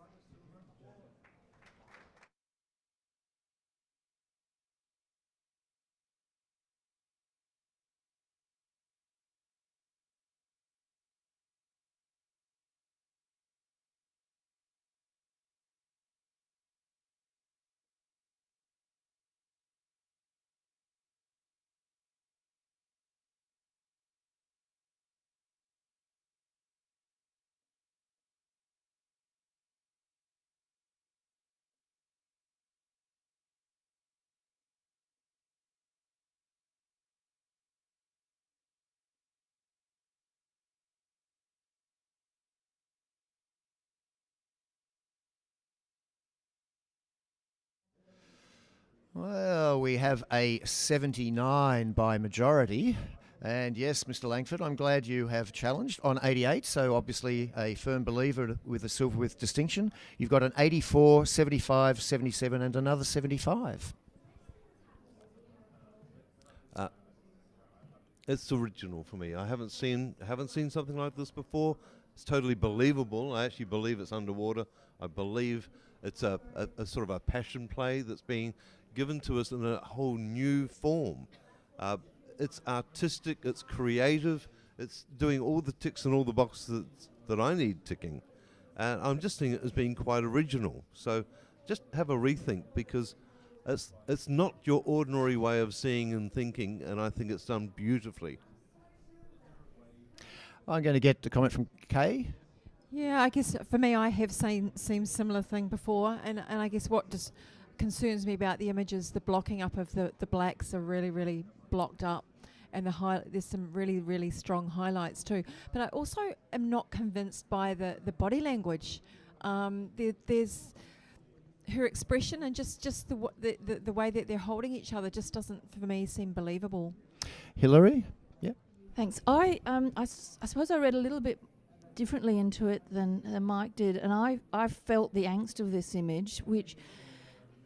Well, we have a 79 by majority. And yes, Mr. Langford, I'm glad you have challenged on 88, so obviously a firm believer with a silver with distinction. You've got an 84, 75, 77 and another 75. It's original for me. I haven't seen something like this before. It's totally believable. I actually believe it's underwater. I believe it's a sort of a passion play that's being given to us in a whole new form. It's artistic, it's creative, it's doing all the ticks and all the boxes that I need ticking. And I'm just seeing it as being quite original. So just have a rethink, because it's not your ordinary way of seeing and thinking, and I think it's done beautifully. I'm going to get a comment from Kay. Yeah, I guess for me, I have seen similar thing before, and I guess what just concerns me about the images, the blocking up of the blacks are really, really blocked up, and there's some really, really strong highlights too. But I also am not convinced by the body language. There's her expression, and just the way that they're holding each other just doesn't, for me, seem believable. Hillary? Yeah. Thanks. I suppose I read a little bit differently into it than Mike did, and I felt the angst of this image, which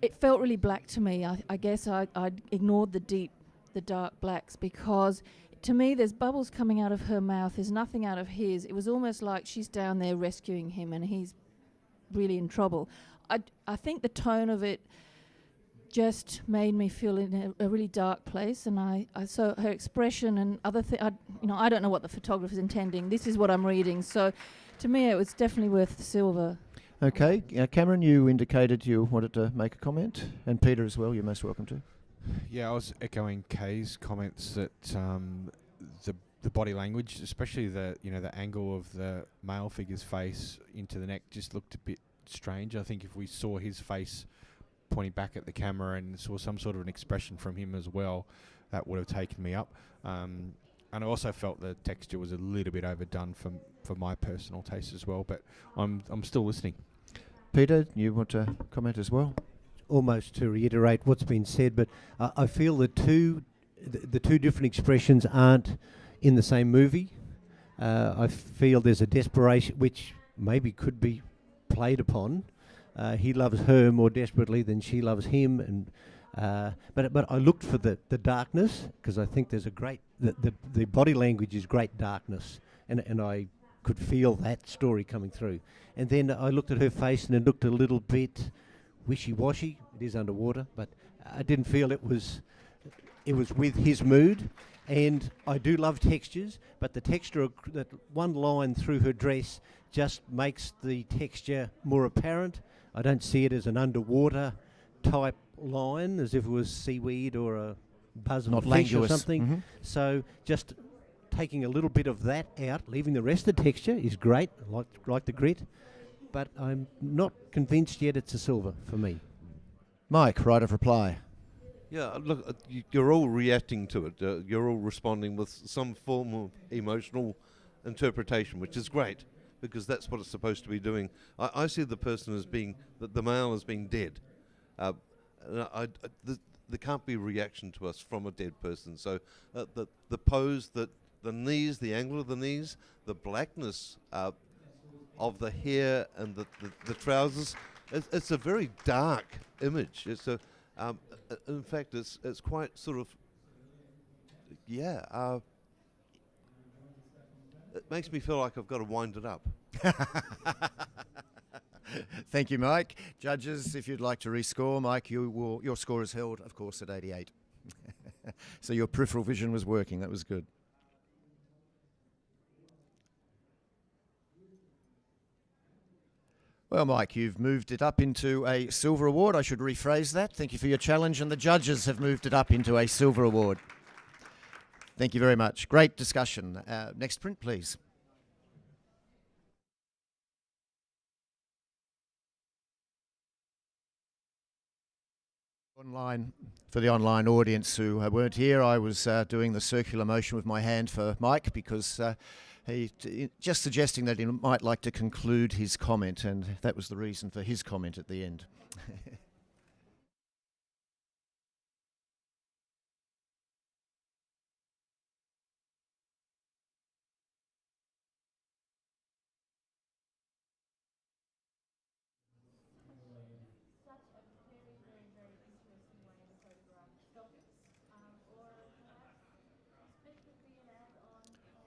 it felt really black to me. I guess I ignored the dark blacks, because to me there's bubbles coming out of her mouth, there's nothing out of his. It was almost like she's down there rescuing him and he's really in trouble. I think the tone of it just made me feel in a really dark place, and I saw her expression and other things. I don't know what the photographer's intending. This is what I'm reading. So to me it was definitely worth the silver. Okay, Cameron, you indicated you wanted to make a comment, and Peter as well. You're most welcome to. Yeah, I was echoing Kay's comments that the body language, especially the angle of the male figure's face into the neck, just looked a bit strange. I think if we saw his face pointing back at the camera and saw some sort of an expression from him as well, that would have taken me up. And I also felt the texture was a little bit overdone for my personal taste as well. But I'm still listening. Peter, you want to comment as well? Almost to reiterate what's been said, but I feel the two different expressions aren't in the same movie. I feel there's a desperation which maybe could be played upon. He loves her more desperately than she loves him, and but I looked for the darkness, because I think there's a great the body language is great darkness, and I could feel that story coming through. And then I looked at her face, and it looked a little bit wishy-washy. It is underwater, but I didn't feel it was with his mood. And I do love textures, but the texture that one line through her dress just makes the texture more apparent. I don't see it as an underwater type line, as if it was seaweed or a buzz of a fish or something. Mm-hmm. So just taking a little bit of that out, leaving the rest of the texture is great, like the grit. But I'm not convinced yet it's a silver for me. Mike, right of reply. Yeah, look, you're all reacting to it. You're all responding with some form of emotional interpretation, which is great, because that's what it's supposed to be doing. I see the person as being, the male as being dead. There can't be reaction to us from a dead person. So the pose, the knees, the angle of the knees, the blackness of the hair and the trousers, it's a very dark image. It's a in fact, it's quite sort of, it makes me feel like I've got to wind it up. Thank you, Mike. Judges, if you'd like to rescore, Mike, your score is held, of course, at 88. So your peripheral vision was working. That was good. Well, Mike, you've moved it up into a silver award. I should rephrase that. Thank you for your challenge, and the judges have moved it up into a silver award. Thank you very much. Great discussion. Next print, please. Online, for the online audience who weren't here, I was doing the circular motion with my hand for Mike because just suggesting that he might like to conclude his comment, and that was the reason for his comment at the end.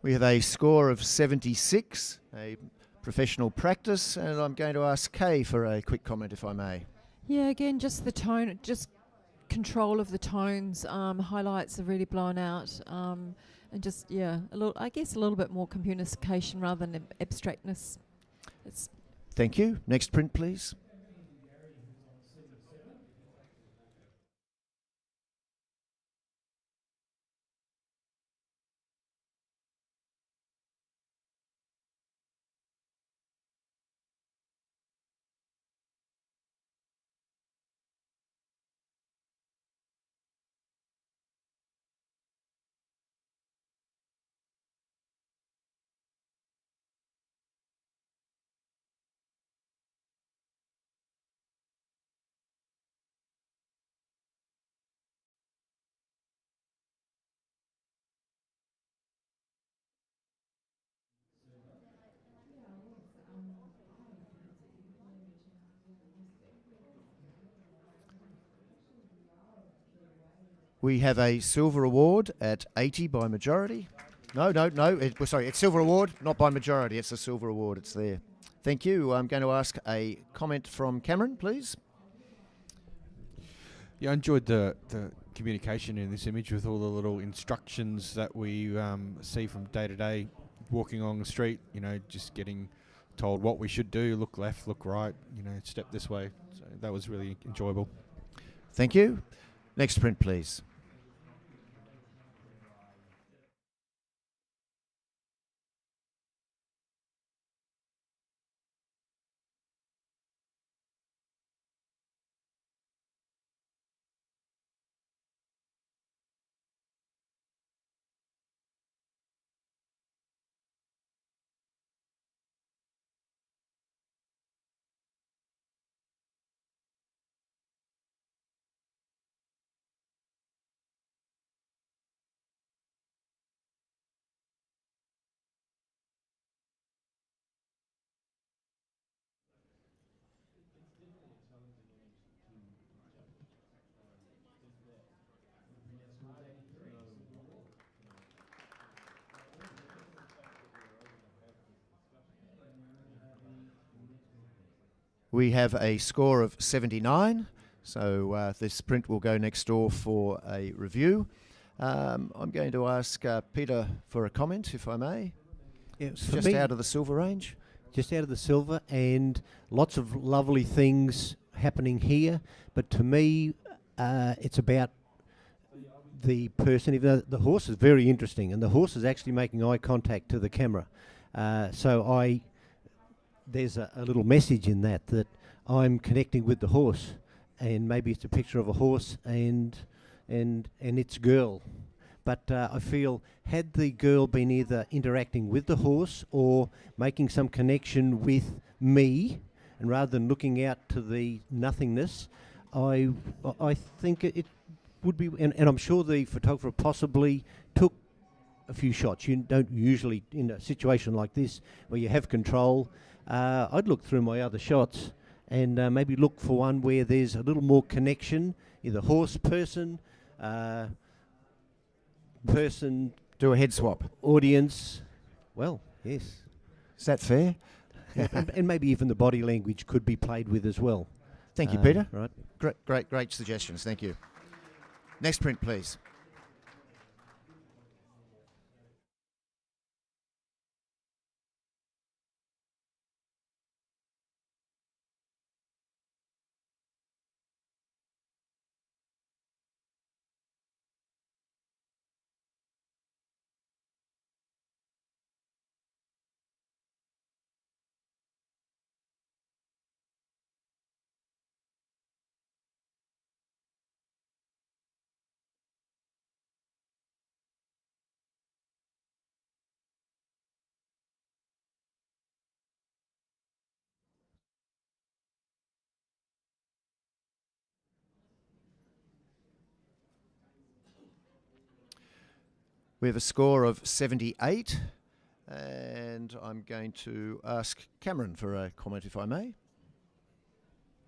We have a score of 76, a professional practice, and I'm going to ask Kay for a quick comment, if I may. Yeah, again, just the tone, just control of the tones, highlights are really blown out, and just, a little bit more communication rather than abstractness. Thank you. Next print, please. We have a silver award at 80 by majority. No. It's silver award, not by majority. It's a silver award. It's there. Thank you. I'm going to ask a comment from Cameron, please. Yeah, I enjoyed the communication in this image with all the little instructions that we see from day to day, walking along the street, just getting told what we should do, look left, look right, step this way. So that was really enjoyable. Thank you. Next print, please. We have a score of 79, so this print will go next door for a review. I'm going to ask Peter for a comment, if I may. Yeah, it's just out of the silver range. Just out of the silver, and lots of lovely things happening here. But to me, it's about the person. Even though the horse is very interesting, and the horse is actually making eye contact to the camera. There's a little message in that I'm connecting with the horse, and maybe it's a picture of a horse and its girl. But I feel had the girl been either interacting with the horse or making some connection with me, and rather than looking out to the nothingness, I think it would be, and I'm sure the photographer possibly took a few shots. You don't usually, in a situation like this where you have control, I'd look through my other shots and maybe look for one where there's a little more connection, either horse, person, Do a head swap. audience. Well, yes. Is that fair? And maybe even the body language could be played with as well. Thank you, Peter. Right. Great suggestions. Thank you. Next print, please. We have a score of 78, and I'm going to ask Cameron for a comment, if I may.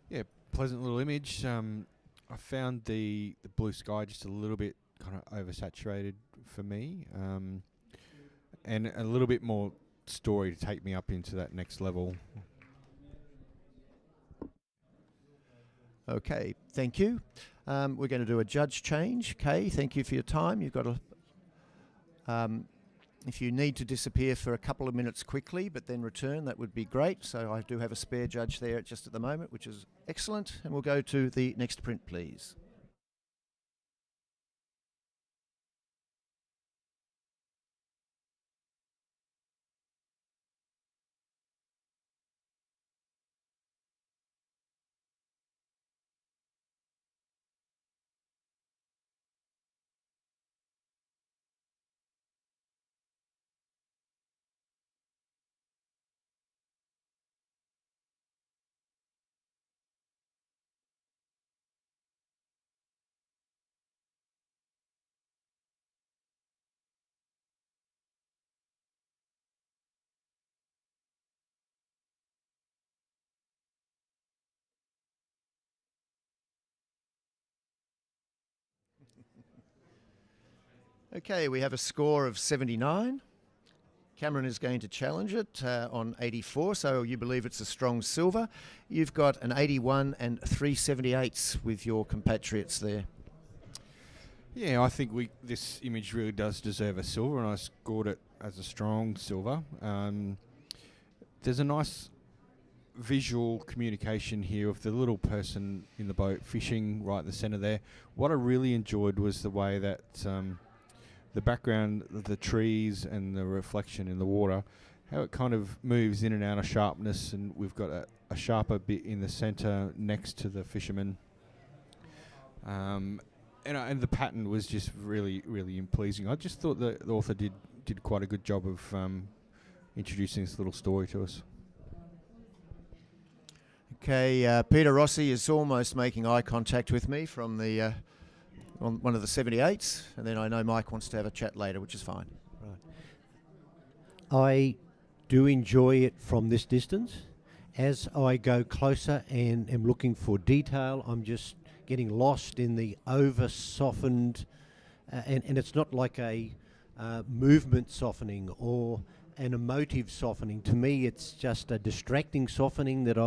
Yeah, pleasant little image. I found the blue sky just a little bit kind of oversaturated for me, and a little bit more story to take me up into that next level. Okay, thank you. We're going to do a judge change. Kay, thank you for your time. You've got a... if you need to disappear for a couple of minutes quickly, but then return, that would be great. So I do have a spare judge there just at the moment, which is excellent. And we'll go to the next print, please. Okay, we have a score of 79. Cameron is going to challenge it on 84, so you believe it's a strong silver. You've got an 81 and 378s with your compatriots there. Yeah, I think this image really does deserve a silver, and I scored it as a strong silver. There's a nice visual communication here of the little person in the boat fishing right at the centre there. What I really enjoyed was the way that the background, the trees and the reflection in the water, how it kind of moves in and out of sharpness, and we've got a sharper bit in the centre next to the fisherman. And the pattern was just really, really pleasing. I just thought the author did quite a good job of introducing this little story to us. Okay, Peter Rossi is almost making eye contact with me from the on one of the 78s, and then I know Mike wants to have a chat later, which is fine. Right. I do enjoy it from this distance. As I go closer and am looking for detail, I'm just getting lost in the over-softened, and it's not like a movement softening or an emotive softening. To me, it's just a distracting softening that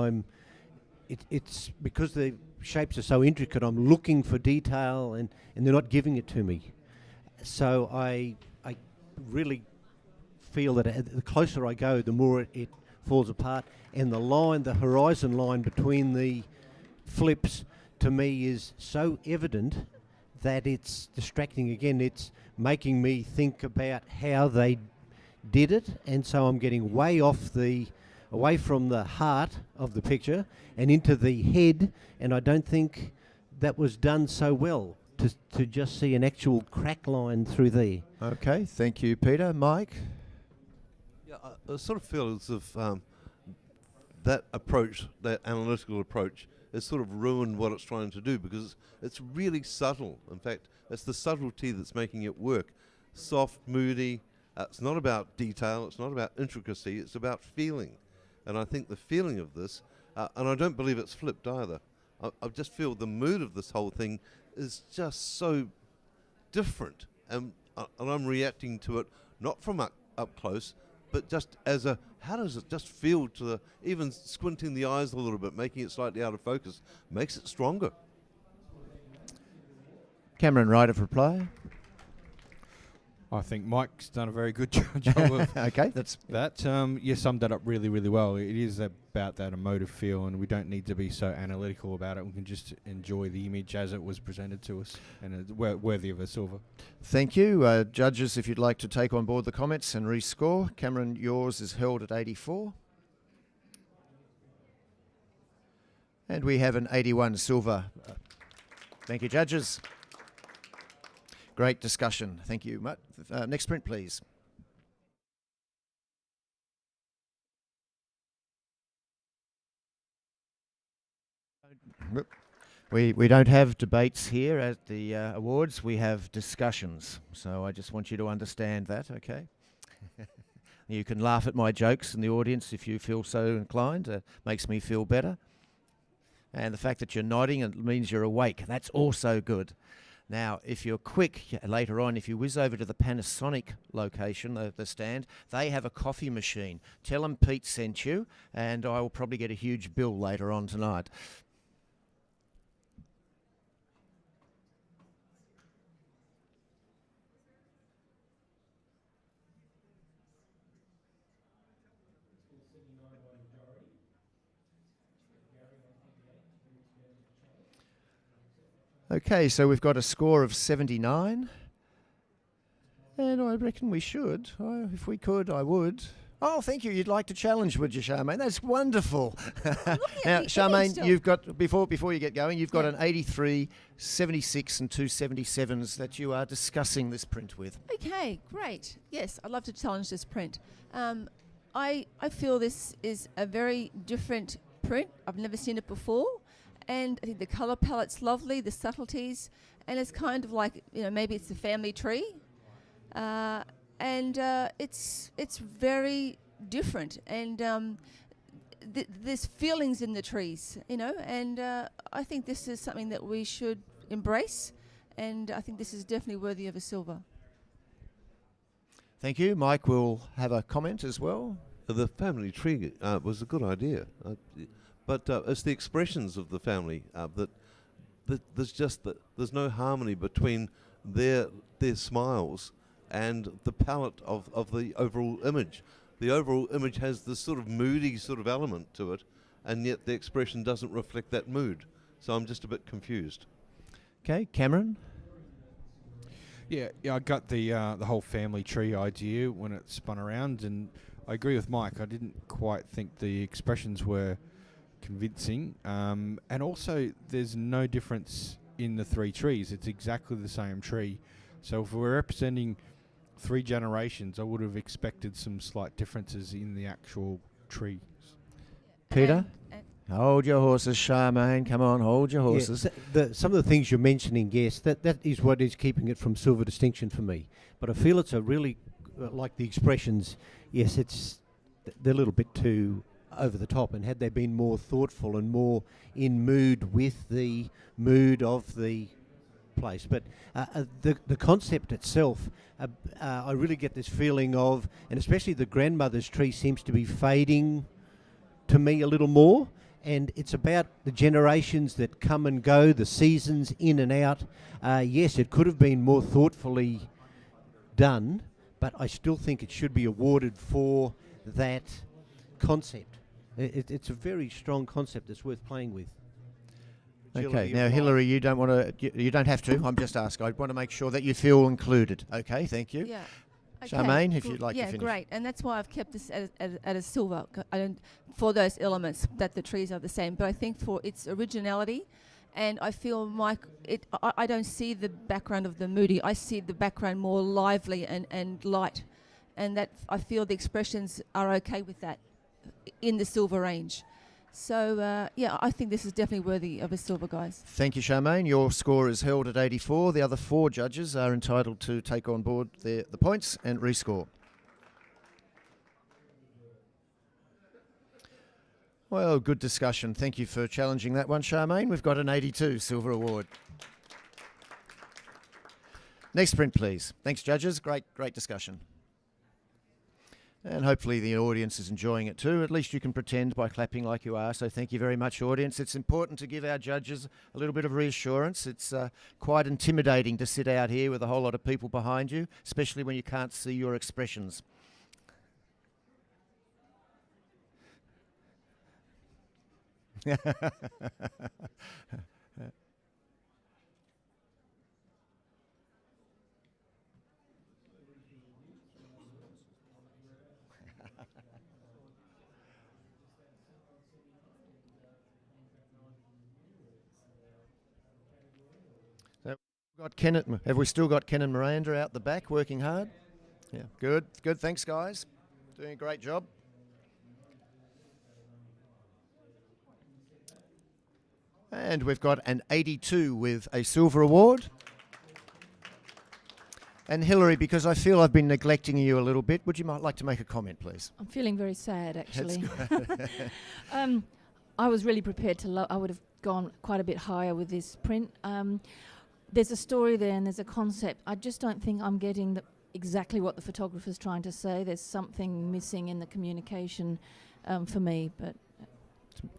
it's because the shapes are so intricate, I'm looking for detail and they're not giving it to me. So I really feel that the closer I go, the more it falls apart. And the horizon line between the flips, to me, is so evident that it's distracting again. It's making me think about how they did it, and so I'm getting way off the away from the heart of the picture and into the head, and I don't think that was done so well to just see an actual crack line through there. Okay, thank you, Peter. Mike? Yeah, I sort of feel as if that approach, that analytical approach, has sort of ruined what it's trying to do, because it's really subtle. In fact, it's the subtlety that's making it work. Soft, moody. It's not about detail. It's not about intricacy. It's about feeling. And I think the feeling of this, and I don't believe it's flipped either. I just feel the mood of this whole thing is just so different, and I'm reacting to it not from up close, but just as a, how does it just feel to the, even squinting the eyes a little bit, making it slightly out of focus, makes it stronger. Cameron, right of reply? I think Mike's done a very good job of Okay, that's that. You summed that up really, really well. It is about that emotive feel, and we don't need to be so analytical about it. We can just enjoy the image as it was presented to us, and it's worthy of a silver. Thank you. Judges, if you'd like to take on board the comments and rescore. Cameron, yours is held at 84. And we have an 81 silver. Thank you, judges. Great discussion. Thank you. Next print, please. We don't have debates here at the awards. We have discussions. So I just want you to understand that, okay? You can laugh at my jokes in the audience if you feel so inclined. It makes me feel better. And the fact that you're nodding, it means you're awake. That's also good. Now, if you're quick, later on, if you whiz over to the Panasonic location, the stand, they have a coffee machine. Tell them Pete sent you, and I will probably get a huge bill later on tonight. Okay, so we've got a score of 79. And I reckon we should. If we could, I would. Oh, thank you. You'd like to challenge, would you, Charmaine? That's wonderful. Now, Charmaine, you've got, before you get going, you've got an 83, 76 and two 77s that you are discussing this print with. Okay, great. Yes, I'd love to challenge this print. I feel this is a very different print. I've never seen it before. And I think the colour palette's lovely, the subtleties, and it's kind of like, maybe it's a family tree. And it's very different. And there's feelings in the trees, and I think this is something that we should embrace. And I think this is definitely worthy of a silver. Thank you. Mike will have a comment as well. The family tree was a good idea. But it's the expressions of the family that there's no harmony between their smiles and the palette of the overall image. The overall image has this sort of moody sort of element to it, and yet the expression doesn't reflect that mood. So I'm just a bit confused. Okay, Cameron? Yeah, I got the whole family tree idea when it spun around, and I agree with Mike. I didn't quite think the expressions were convincing, and also there's no difference in the three trees. It's exactly the same tree. So if we're representing 3 generations, I would have expected some slight differences in the actual trees. Peter? Hold your horses, Charmaine. Come on, hold your horses. Some of the things you're mentioning, yes, that is what is keeping it from silver distinction for me. But I feel it's a really, like the expressions, yes, they're a little bit too over the top, and had they been more thoughtful and more in mood with the mood of the place. But the concept itself, I really get this feeling of, and especially the grandmother's tree seems to be fading to me a little more, and it's about the generations that come and go, the seasons in and out. Yes, it could have been more thoughtfully done, but I still think it should be awarded for that concept. It's a very strong concept that's worth playing with. Okay, now Hillary, you don't have to. I'm just asking. I want to make sure that you feel included. Okay, thank you. Yeah. Charmaine, if gr- you'd like yeah, to finish. great. And that's why I've kept this at a silver. I don't, for those elements that the trees are the same. But I think for its originality, and I feel I don't see the background of the moody. I see the background more lively and light, and that I feel the expressions are okay with that in the silver range. So yeah, I think this is definitely worthy of a silver, guys. Thank you, Charmaine. Your score is held at 84. The other 4 judges are entitled to take on board the points and rescore. Well, good discussion. Thank you for challenging that one, Charmaine. We've got an 82 silver award. Next print, please. Thanks, judges. Great discussion. And hopefully the audience is enjoying it too. At least you can pretend by clapping like you are. So thank you very much, audience. It's important to give our judges a little bit of reassurance. It's quite intimidating to sit out here with a whole lot of people behind you, especially when you can't see your expressions. Have we still got Ken and Miranda out the back working hard? Yeah, good. Thanks, guys. Doing a great job. And we've got an 82 with a silver award. And Hilary, because I feel I've been neglecting you a little bit, would you like to make a comment, please? I'm feeling very sad, actually. I was really prepared to I would have gone quite a bit higher with this print. There's a story there and there's a concept. I just don't think I'm getting exactly what the photographer's trying to say. There's something missing in the communication for me. But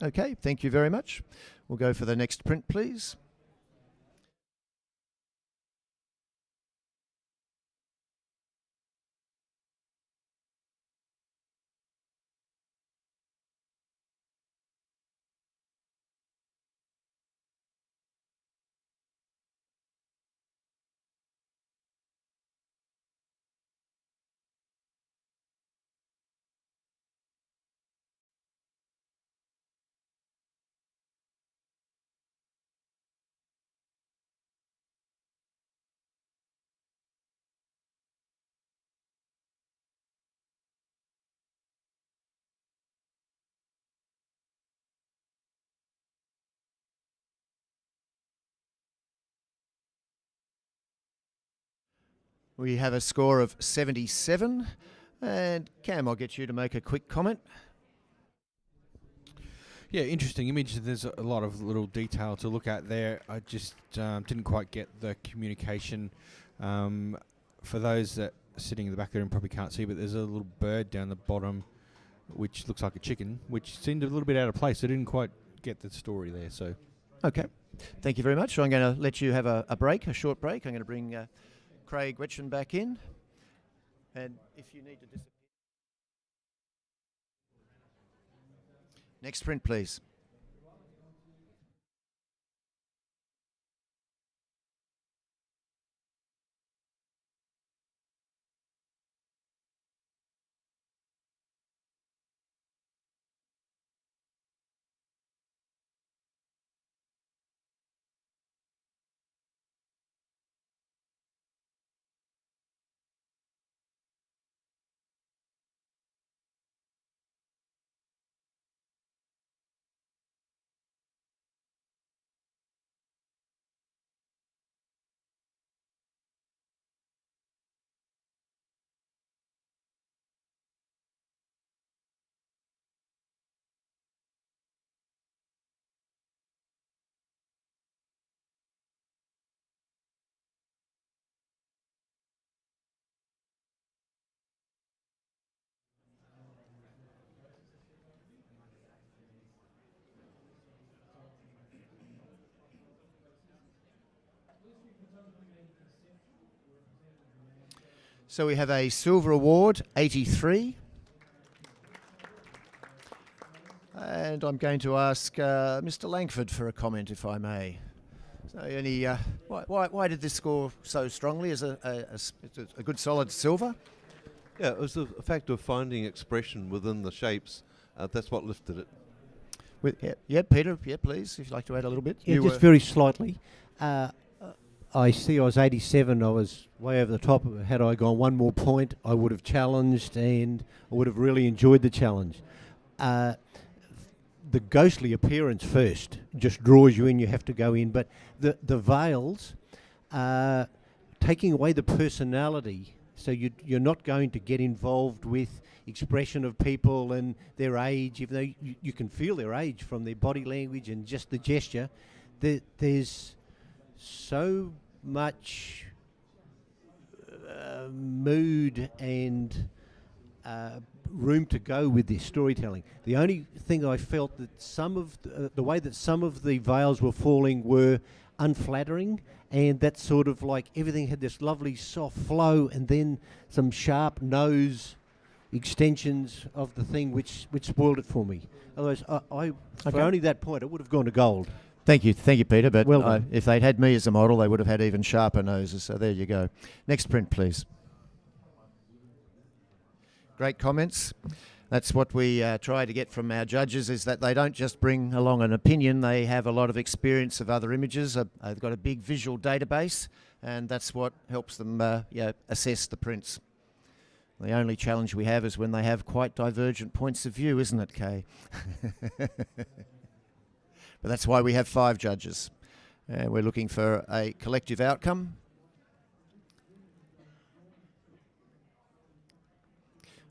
Okay, thank you very much. We'll go for the next print, please. We have a score of 77. And Cam, I'll get you to make a quick comment. Yeah, interesting image. There's a lot of little detail to look at there. I just didn't quite get the communication. For those that are sitting in the back there and probably can't see, but there's a little bird down the bottom which looks like a chicken, which seemed a little bit out of place. I didn't quite get the story there. So, Okay, thank you very much. So I'm going to let you have a break, a short break. I'm going to bring Craig Wetchen back in. And if you need to disappear. Next print, please. So we have a silver award, 83. And I'm going to ask Mr. Langford for a comment, if I may. So, why did this score so strongly as a good solid silver? Yeah, it was the fact of finding expression within the shapes. That's what lifted it. Peter, please, if you'd like to add a little bit. Yeah, just very slightly. I see I was 87. I was way over the top of it. Had I gone one more point, I would have challenged, and I would have really enjoyed the challenge. The ghostly appearance first just draws you in. You have to go in. But the veils, taking away the personality, so you're not going to get involved with expression of people and their age, even though you can feel their age from their body language and just the gesture. There's so much mood and room to go with this storytelling. The only thing I felt that some of the way that some of the veils were falling were unflattering, and that sort of like everything had this lovely soft flow and then some sharp nose extensions of the thing which spoiled it for me. Otherwise, for only that point, it would have gone to gold. Thank you, Peter. But Well done. if they'd had me as a model, they would have had even sharper noses. So there you go. Next print, please. Great comments. That's what we try to get from our judges, is that they don't just bring along an opinion. They have a lot of experience of other images. They've got a big visual database, and that's what helps them assess the prints. The only challenge we have is when they have quite divergent points of view, isn't it, Kay? But that's why we have 5 judges. And we're looking for a collective outcome.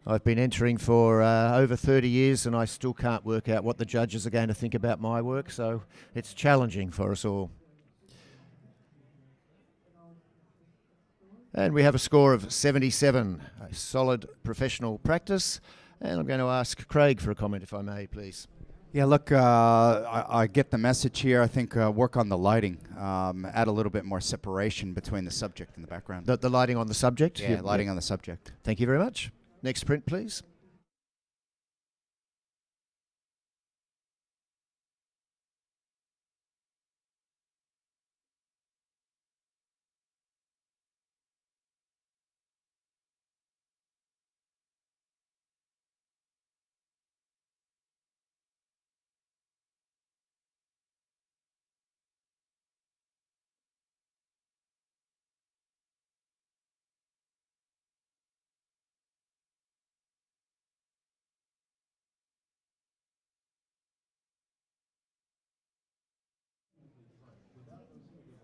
I've been entering for over 30 years, and I still can't work out what the judges are going to think about my work, so it's challenging for us all. And we have a score of 77, a solid professional practice. And I'm going to ask Craig for a comment, if I may, please. Yeah, look, I get the message here. I think work on the lighting. Add a little bit more separation between the subject and the background. The lighting on the subject? Yeah, lighting on the subject. Thank you very much. Next print, please.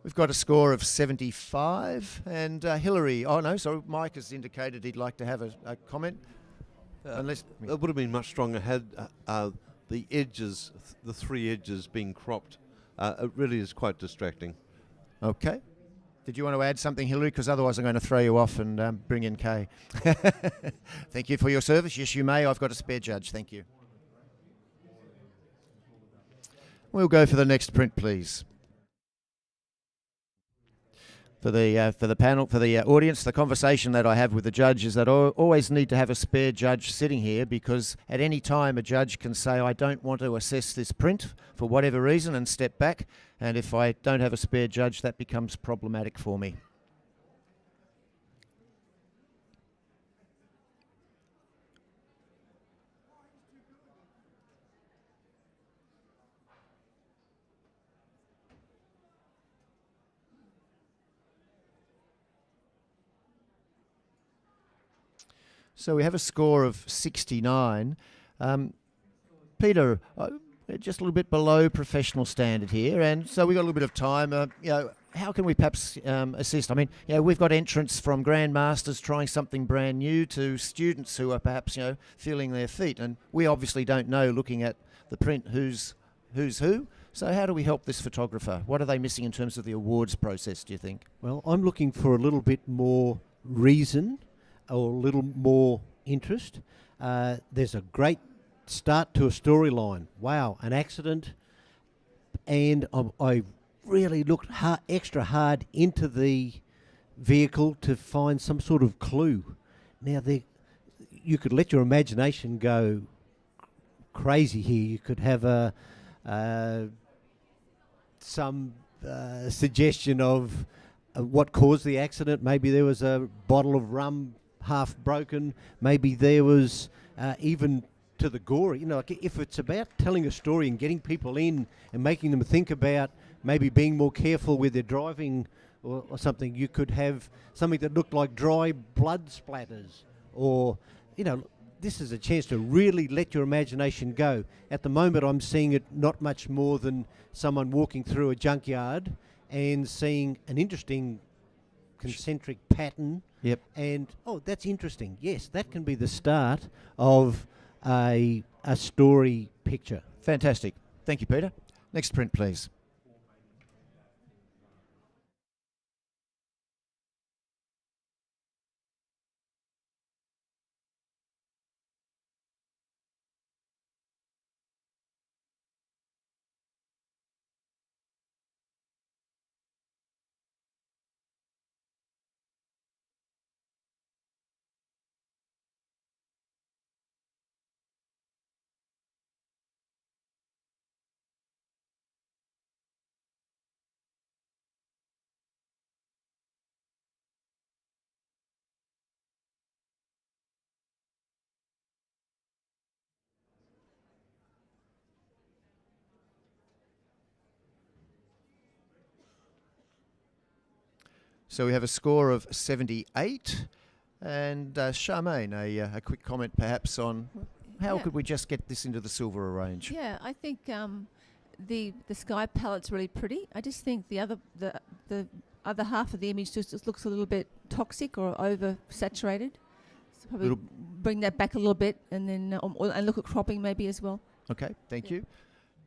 We've got a score of 75, and Hillary, Mike has indicated he'd like to have a comment. It would have been much stronger had the edges, the 3 edges being cropped. It really is quite distracting. Okay. Did you want to add something, Hillary? Because otherwise I'm going to throw you off and bring in Kay. Thank you for your service. Yes, you may. I've got a spare judge. Thank you. We'll go for the next print, please. For the panel, for the audience, the conversation that I have with the judge is that I always need to have a spare judge sitting here, because at any time a judge can say, I don't want to assess this print for whatever reason, and step back. And if I don't have a spare judge, that becomes problematic for me. So we have a score of 69. Peter, just a little bit below professional standard here, and so we've got a little bit of time. How can we perhaps assist? I mean, we've got entrants from grandmasters trying something brand new to students who are perhaps, feeling their feet, and we obviously don't know, looking at the print, who's who. So how do we help this photographer? What are they missing in terms of the awards process, do you think? Well, I'm looking for a little bit more reason or a little more interest. There's a great start to a storyline. Wow, an accident. And I really looked extra hard into the vehicle to find some sort of clue. Now, you could let your imagination go crazy here. You could have some suggestion of what caused the accident. Maybe there was a bottle of rum half broken. Maybe there was even to the gory. You know, like if it's about telling a story and getting people in and making them think about maybe being more careful with their driving or something, you could have something that looked like dry blood splatters, or, you know, this is a chance to really let your imagination go. At the moment, I'm seeing it not much more than someone walking through a junkyard and seeing an interesting concentric pattern. Yep. And, oh, that's interesting. Yes, that can be the start of a story picture. Fantastic. Thank you, Peter. Next print, please. So we have a score of 78. And Charmaine, a quick comment perhaps on how Yeah. could we just get this into the silver range? Yeah, I think the sky palette's really pretty. I just think the other half of the image just looks a little bit toxic or oversaturated. So probably bring that back a little bit, and then and look at cropping maybe as well. Okay, thank you.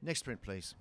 Next print, please.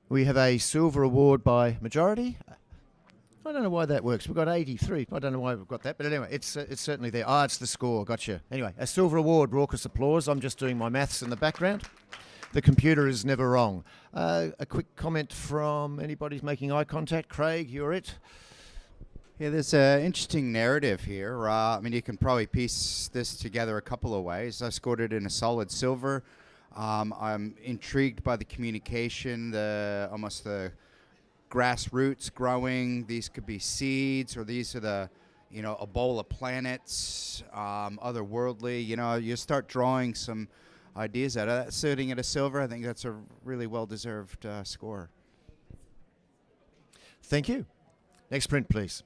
We have a silver award by majority. I don't know why that works. We've got 83. I don't know why we've got that, but anyway, it's certainly there. Ah, it's the score. Gotcha. Anyway, a silver award, raucous applause. I'm just doing my maths in the background. The computer is never wrong. A quick comment from anybody who's making eye contact. Craig, you're it. Yeah, there's an interesting narrative here. I mean, you can probably piece this together a couple of ways. I scored it in a solid silver. I'm intrigued by the communication, almost the grassroots growing. These could be seeds, or these are the, a bowl of planets, otherworldly. You start drawing some ideas out of that. Sitting at a silver, I think that's a really well-deserved score. Thank you. Next print, please.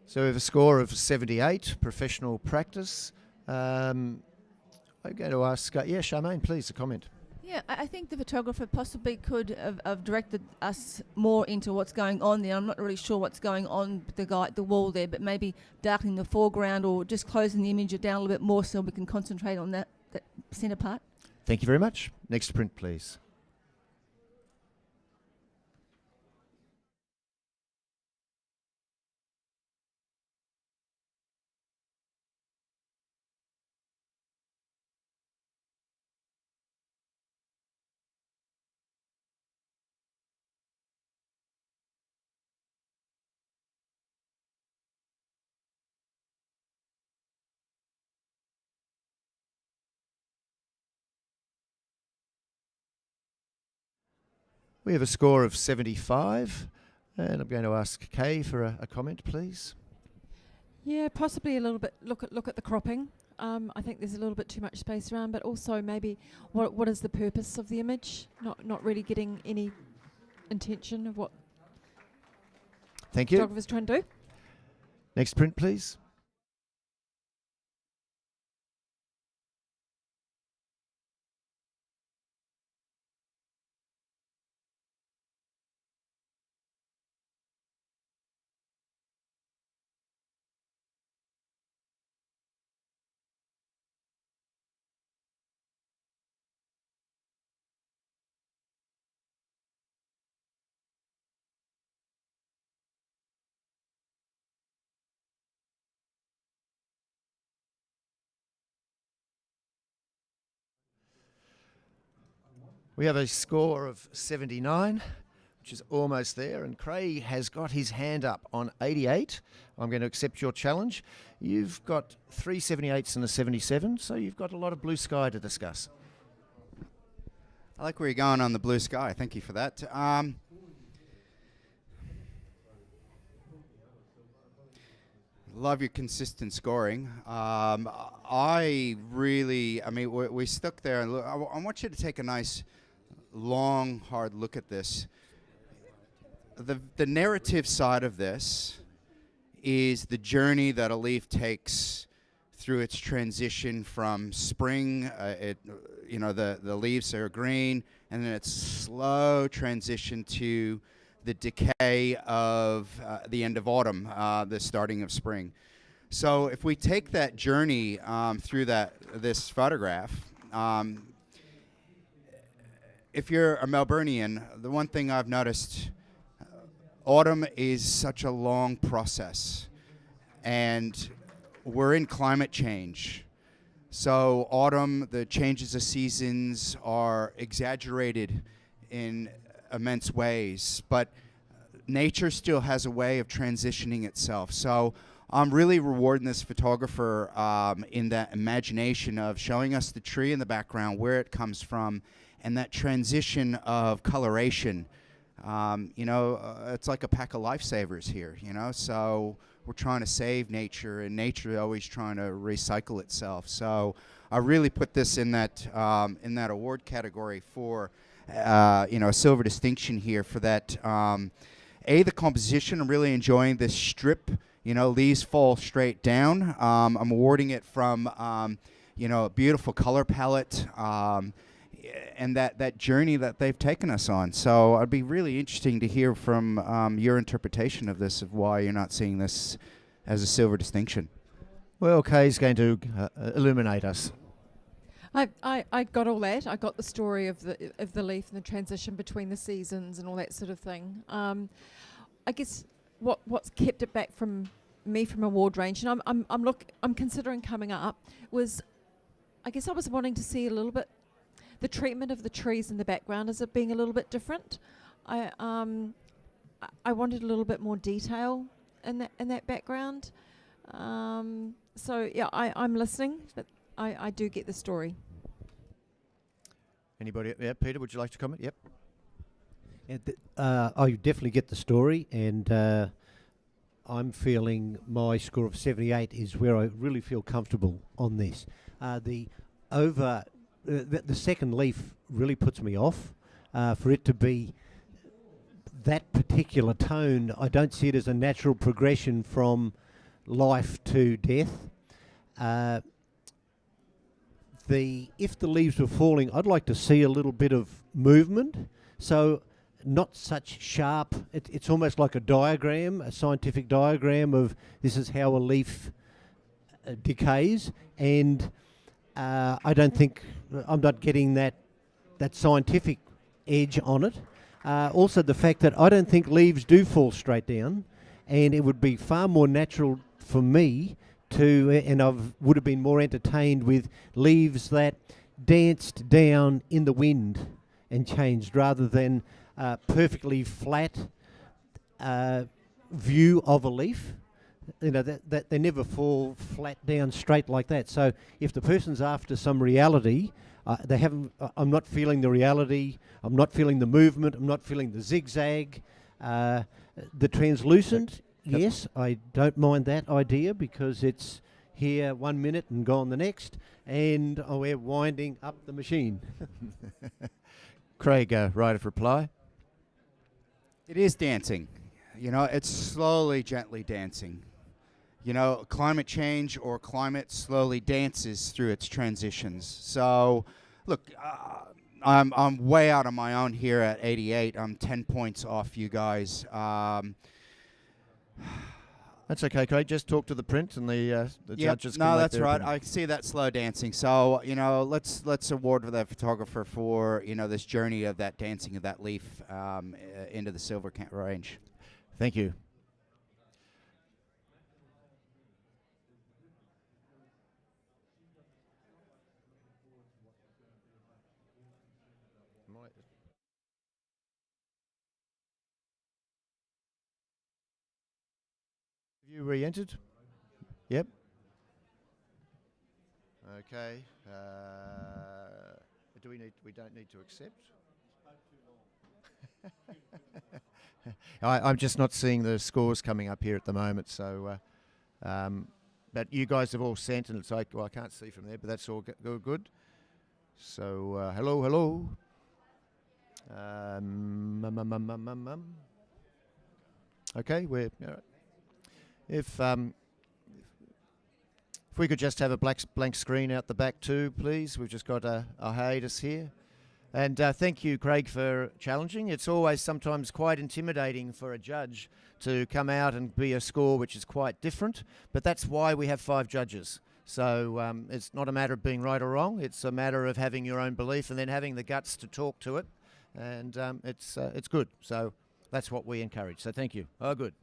So we have a score of 78, professional practice. I'm going to ask, Charmaine, please, a comment. Yeah, I think the photographer possibly could have directed us more into what's going on there. I'm not really sure what's going on with the wall there, but maybe darkening the foreground or just closing the image down a little bit more so we can concentrate on that centre part. Thank you very much. Next print, please. We have a score of 75, and I'm going to ask Kay for a comment, please. Yeah, possibly a little bit. Look at the cropping. I think there's a little bit too much space around, but also maybe what is the purpose of the image? Not really getting any intention of what Thank you. photographer's trying to do. Next print, please. We have a score of 79, which is almost there, and Craig has got his hand up on 88. I'm going to accept your challenge. You've got 3 78s and a 77, so you've got a lot of blue sky to discuss. I like where you're going on the blue sky. Thank you for that. Love your consistent scoring. I mean, we stuck there. And I want you to take a nice, long, hard look at this. The narrative side of this is the journey that a leaf takes through its transition from spring. The leaves are green, and then its slow transition to the decay of the end of autumn, the starting of spring. So if we take that journey through this photograph, if you're a Melburnian, the one thing I've noticed, autumn is such a long process, and we're in climate change. So autumn, the changes of seasons are exaggerated in immense ways, but nature still has a way of transitioning itself. So I'm really rewarding this photographer in that imagination of showing us the tree in the background, where it comes from, and that transition of coloration. It's like a pack of lifesavers here, so we're trying to save nature, and nature is always trying to recycle itself. So I really put this in that award category for a silver distinction here for that. The composition, I'm really enjoying this strip. Leaves fall straight down. I'm awarding it from a beautiful color palette. And that journey that they've taken us on. So it'd be really interesting to hear from your interpretation of this, of why you're not seeing this as a silver distinction. Well, Kay's going to illuminate us. I got all that. I got the story of the leaf and the transition between the seasons and all that sort of thing. I guess what's kept it back from me from award range, and I'm considering coming up, was I guess I was wanting to see a little bit the treatment of the trees in the background as it being a little bit different. I wanted a little bit more detail in that background. So yeah, I'm listening, but I do get the story. Anybody? Yeah, Peter, would you like to comment? Yep. I definitely get the story, and I'm feeling my score of 78 is where I really feel comfortable on this. The second leaf really puts me off. For it to be that particular tone, I don't see it as a natural progression from life to death. If the leaves were falling, I'd like to see a little bit of movement. So not such sharp, it's almost like a diagram, a scientific diagram of this is how a leaf decays. And I don't think, I'm not getting that scientific edge on it. Also the fact that I don't think leaves do fall straight down, and it would be far more natural for me and I would have been more entertained with leaves that danced down in the wind and changed, rather than perfectly flat view of a leaf. That they never fall flat down straight like that. So if the person's after some reality, They haven't. I'm not feeling the reality. I'm not feeling the movement. I'm not feeling the zigzag. The translucent, Yep. yes, I don't mind that idea because it's here 1 minute and gone the next, and we're winding up the machine. Craig, right of reply. It is dancing. You know, it's slowly, gently dancing. You know, climate change or climate slowly dances through its transitions. So, look, I'm way out on my own here at 88. I'm 10 points off you guys. That's okay, Craig. Just talk to the print and the judges. No, can make that's their right. opinion. I see that slow dancing. So, you know, let's award the photographer for, you know, this journey of that dancing of that leaf into the silver range. Thank you. Have you re-entered? Yep. Okay. Do we need? We don't need to accept. I'm just not seeing the scores coming up here at the moment. So, but you guys have all sent, and it's like, well, I can't see from there, but that's all good. So, hello. Okay, we're all right. If we could just have a blank screen out the back too, please. We've just got a hiatus here. And thank you, Craig, for challenging. It's always sometimes quite intimidating for a judge to come out and be a score which is quite different, but that's why we have 5 judges. So it's not a matter of being right or wrong. It's a matter of having your own belief and then having the guts to talk to it, and it's good. So that's what we encourage. So thank you. Oh, good.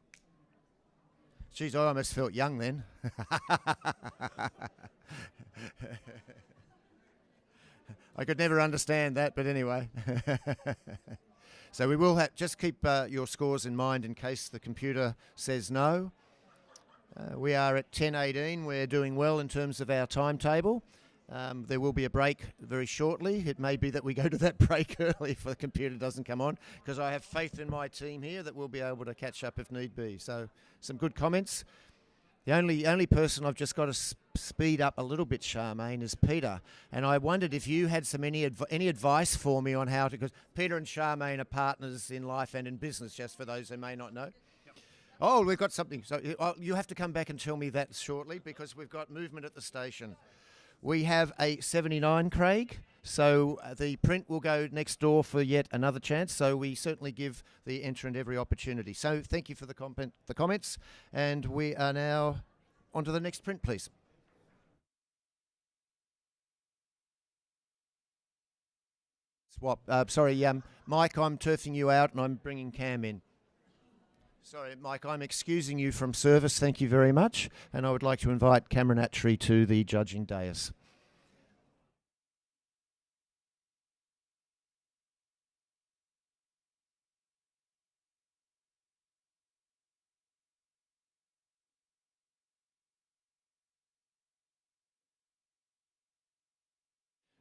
Geez, I almost felt young then. I could never understand that, but anyway. So we will just keep your scores in mind in case the computer says no. We are at 10:18. We're doing well in terms of our timetable. There will be a break very shortly. It may be that we go to that break early if the computer doesn't come on, because I have faith in my team here that we'll be able to catch up if need be. So some good comments. The only person I've just got to speed up a little bit, Charmaine, is Peter. And I wondered if you had any advice for me on how to, because Peter and Charmaine are partners in life and in business, just for those who may not know. Yep. Oh, we've got something. So you have to come back and tell me that shortly, because we've got movement at the station. We have a 79, Craig, so the print will go next door for yet another chance, so we certainly give the entrant every opportunity. So thank you for the comments, and we are now on to the next print, please. Swap. Sorry, Mike, I'm turfing you out and I'm bringing Cam in. Sorry, Mike, I'm excusing you from service. Thank you very much. And I would like to invite Cameron Attry to the judging dais.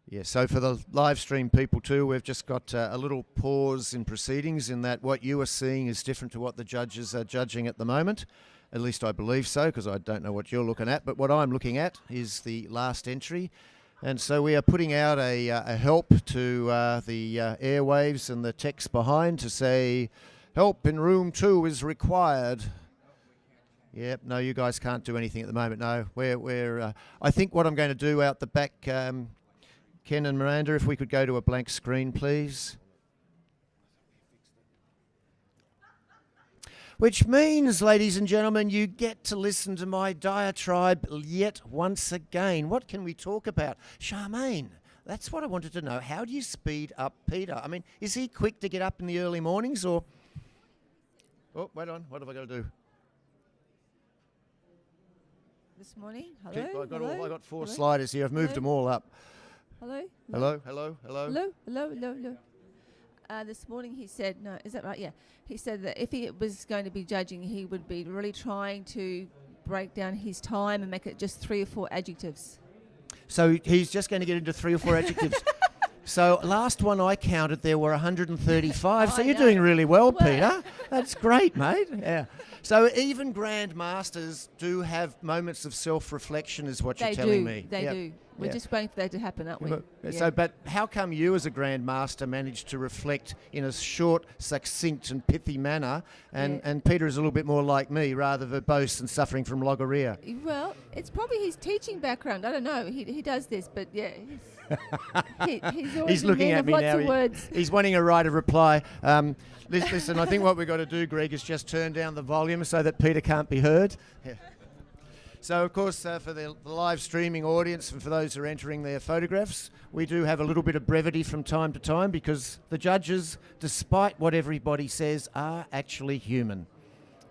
Yeah, so for the live stream people too, we've just got a little pause in proceedings in that what you are seeing is different to what the judges are judging at the moment. At least I believe so, because I don't know what you're looking at. But what I'm looking at is the last entry. And so we are putting out a help to the airwaves and the text behind to say, help in room 2 is required. Yep, no, you guys can't do anything at the moment. No, we're I think what I'm going to do out the back, Ken and Miranda, if we could go to a blank screen, please. Which means, ladies and gentlemen, you get to listen to my diatribe yet once again. What can we talk about? Charmaine, that's what I wanted to know. How do you speed up Peter? I mean, is he quick to get up in the early mornings or... Oh, wait on. What have I got to do? This morning, hello. I've got 4 sliders here. I've moved them all up. Hello. This morning he said, no, is that right? Yeah. He said that if he was going to be judging, he would be really trying to break down his time and make it just 3 or 4 adjectives. So he's just going to get into 3 or 4 adjectives. So last one I counted, there were 135. So I you're know. doing really well, Well. Peter. That's great, mate. Yeah. So even grandmasters do have moments of self-reflection, is what They you're telling do. me. They Yep. do. We're Yeah. just waiting for that to happen, aren't we? So, but how come you, as a grandmaster, managed to reflect in a short, succinct, and pithy manner, and, Yeah. and Peter is a little bit more like me, rather verbose and suffering from logorrhea? Well, it's probably his teaching background. I don't know. He does this, but yeah, he's always He's a looking man at of me lots now. of words. He's wanting a right of reply. Listen, I think what we've got to do, Greg, is just turn down the volume so that Peter can't be heard. Yeah. So, of course, for the live streaming audience and for those who are entering their photographs, we do have a little bit of brevity from time to time because the judges, despite what everybody says, are actually human.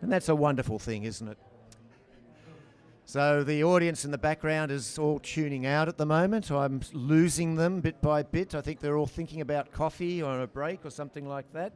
And that's a wonderful thing, isn't it? So the audience in the background is all tuning out at the moment. I'm losing them bit by bit. I think they're all thinking about coffee or a break or something like that.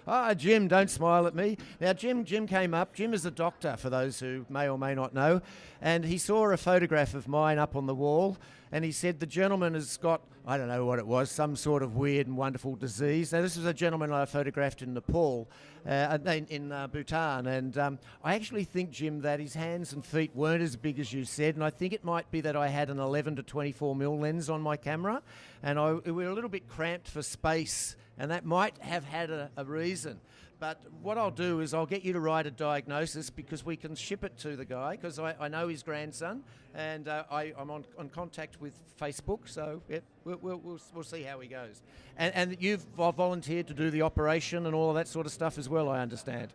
Ah, Jim, don't smile at me. Now, Jim came up. Jim is a doctor, for those who may or may not know, and he saw a photograph of mine up on the wall, and he said the gentleman has got, I don't know what it was, some sort of weird and wonderful disease. Now, this was a gentleman I photographed in Nepal, in Bhutan, and I actually think, Jim, that his hands and feet weren't as big as you said, and I think it might be that I had an 11 to 24 mil lens on my camera, and we were a little bit cramped for space, and that might have had a reason. But what I'll do is I'll get you to write a diagnosis because we can ship it to the guy because I know his grandson and I'm on contact with Facebook, so yeah, we'll see how he goes. And you've volunteered to do the operation and all of that sort of stuff as well, I understand.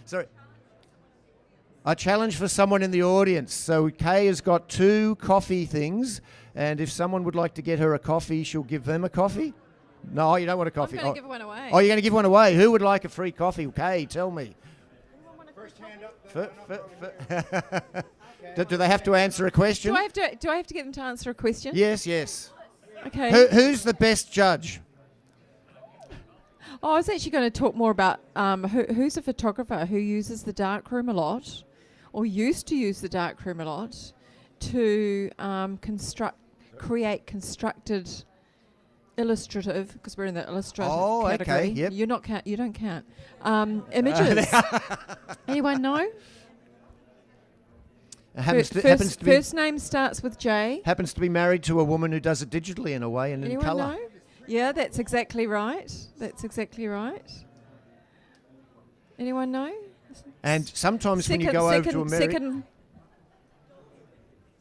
Sorry. A challenge for someone in the audience. So Kay has got 2 coffee things, and if someone would like to get her a coffee, she'll give them a coffee. No, you don't want a coffee. I'm going to give one away. Oh, you're going to give one away. Who would like a free coffee? Kay, tell me. First hand up. Do they have to answer a question? Do I have to get them to answer a question? Yes. Okay. Who's the best judge? I was actually going to talk more about who's a photographer who uses the darkroom a lot, or used to use the darkroom a lot, to create constructed illustrative, because we're in the illustrative category. Okay, yep. You don't count. Images. Anyone know? Happens to be First name starts with J. happens to be married to a woman who does it digitally in a way and in Anyone colour. know? Yeah, that's exactly right. Anyone know? And sometimes when you go over to America,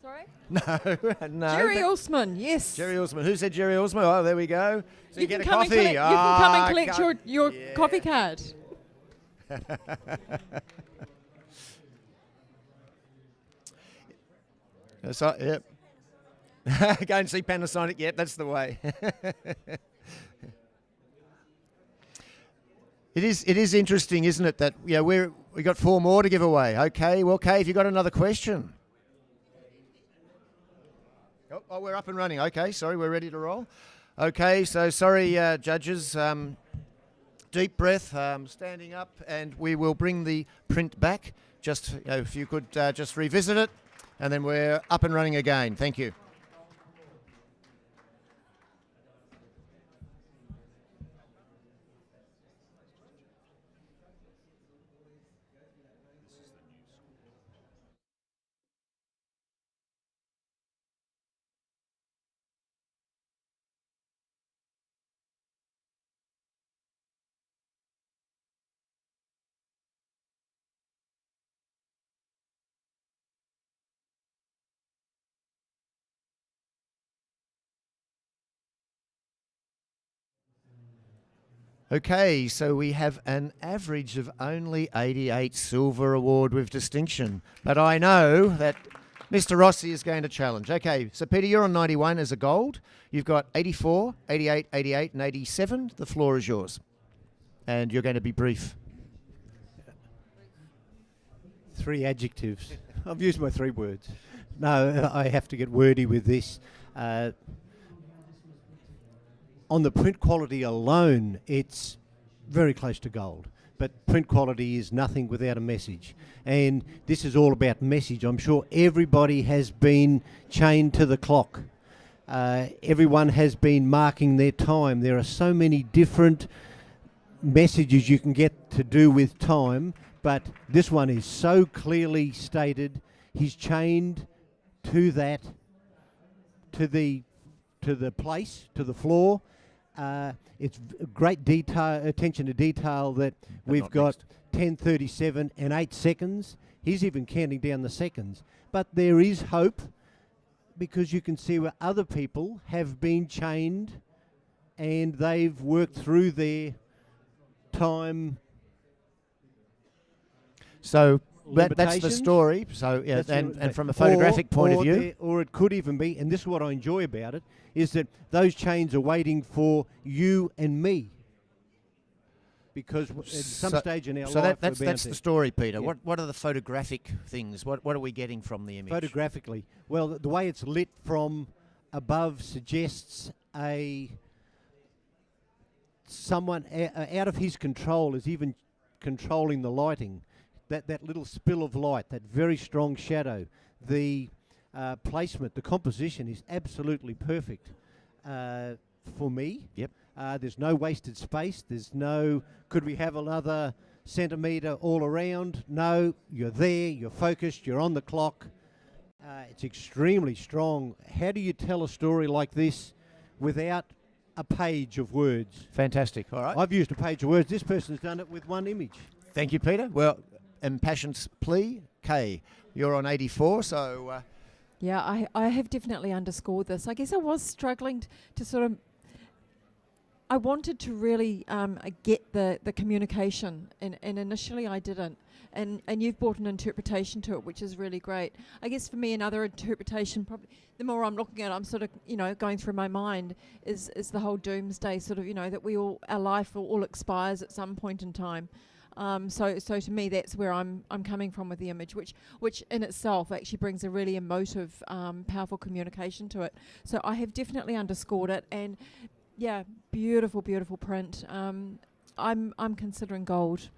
Sorry? no. Jerry Osman, yes. Jerry Osman. Who said Jerry Osman? Oh, there we go. So you get a come coffee. And collect, you can come and collect co- your Yeah. coffee card. So, yep. Go and see Panasonic. Yep, that's the way. It is interesting, isn't it, that we got 4 more to give away. Okay, well, Kay, have you got another question? Oh, we're up and running. Okay, sorry, we're ready to roll. Okay, so sorry, judges. Deep breath, standing up, and we will bring the print back. Just if you could just revisit it, and then we're up and running again. Thank you. Okay, so we have an average of only 88 silver award with distinction. But I know that Mr. Rossi is going to challenge. Okay, so Peter, you're on 91 as a gold. You've got 84, 88, 88 and 87. The floor is yours. And you're going to be brief. 3 adjectives. I've used my 3 words. No, I have to get wordy with this. On the print quality alone, it's very close to gold. But print quality is nothing without a message. And this is all about message. I'm sure everybody has been chained to the clock. Everyone has been marking their time. There are so many different messages you can get to do with time, but this one is so clearly stated. He's chained to that, to the place, to the floor. It's great detail, attention to detail that we've got 10:37 and 8 seconds. He's even counting down the seconds. But there is hope, because you can see where other people have been chained and they've worked through their time. So that's the limitations. story. So yeah, That's and from a photographic point of view, or it could even be, and this is what I enjoy about it, is that those chains are waiting for you and me. Because at some stage in our life, that's the to story, Peter. Yeah. What are the photographic things? What are we getting from the image? Photographically, well, the way it's lit from above suggests someone out of his control is even controlling the lighting. That little spill of light, that very strong shadow, the placement, the composition is absolutely perfect for me. Yep. There's no wasted space. There's no, could we have another centimetre all around? No, you're there, you're focused, you're on the clock. It's extremely strong. How do you tell a story like this without a page of words? Fantastic. All right. I've used a page of words. This person's done it with one image. Thank you, Peter. Well, impassioned plea, Kay, you're on 84, so... Yeah, I have definitely underscored this. I guess I was struggling to sort of... I wanted to really get the communication, and initially I didn't. And you've brought an interpretation to it, which is really great. I guess for me, another interpretation, probably the more I'm looking at it, I'm sort of, going through my mind, is the whole doomsday sort of, that our life all expires at some point in time. So to me, that's where I'm coming from with the image, which in itself actually brings a really emotive, powerful communication to it. So I have definitely underscored it, and yeah, beautiful, beautiful print. I'm considering gold.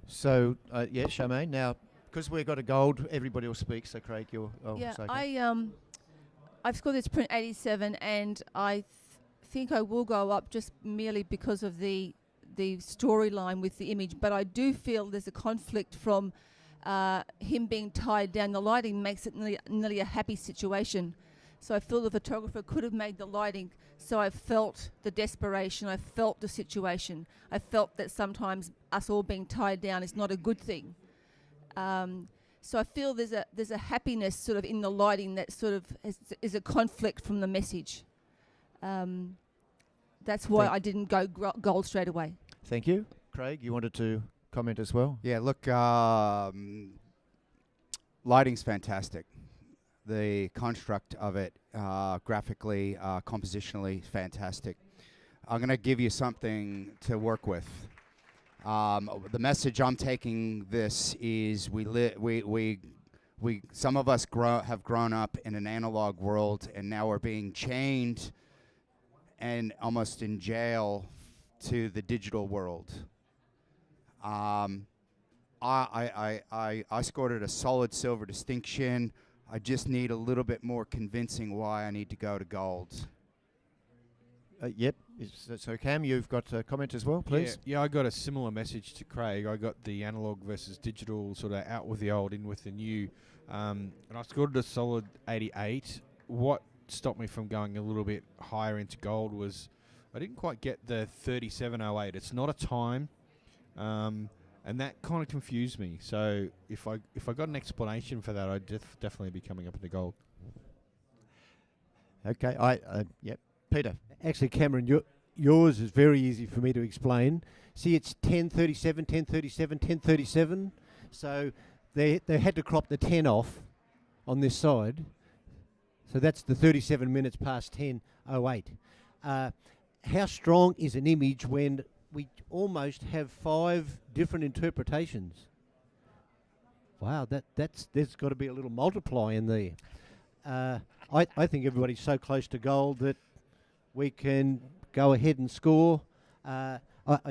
So, yeah, Charmaine, now, because we've got a gold, everybody will speak, so Craig, you'll... Yeah, say okay. I've scored this print 87, and I think I will go up just merely because of the storyline with the image, but I do feel there's a conflict from him being tied down. The lighting makes it nearly a happy situation. So I feel the photographer could have made the lighting, so I felt the desperation, I felt the situation. I felt that sometimes us all being tied down is not a good thing. So I feel there's a happiness sort of in the lighting that sort of is a conflict from the message. That's why I didn't go gold straight away. Thank you. Craig, you wanted to comment as well? Yeah, look, lighting's fantastic. The construct of it, graphically, compositionally, fantastic. I'm going to give you something to work with. The message I'm taking this is some of us have grown up in an analog world, and now we're being chained and almost in jail to the digital world. I scored it a solid silver distinction. I just need a little bit more convincing why I need to go to gold. Yep. So Cam, you've got a comment as well, please. Yeah, I got a similar message to Craig. I got the analog versus digital, sort of out with the old, in with the new. And I scored it a solid 88. What stopped me from going a little bit higher into gold was I didn't quite get the 3708. It's not a time. And that kind of confused me. So if I got an explanation for that, I'd definitely be coming up into gold. Okay. Yep. Peter. Actually, Cameron, yours is very easy for me to explain. See, it's 10:37, 10:37, 10:37. So they had to crop the 10 off on this side. So that's the 37 minutes past 10:08. How strong is an image when we almost have 5 different interpretations? Wow, there's got to be a little multiply in there. I think everybody's so close to gold that we can go ahead and score. I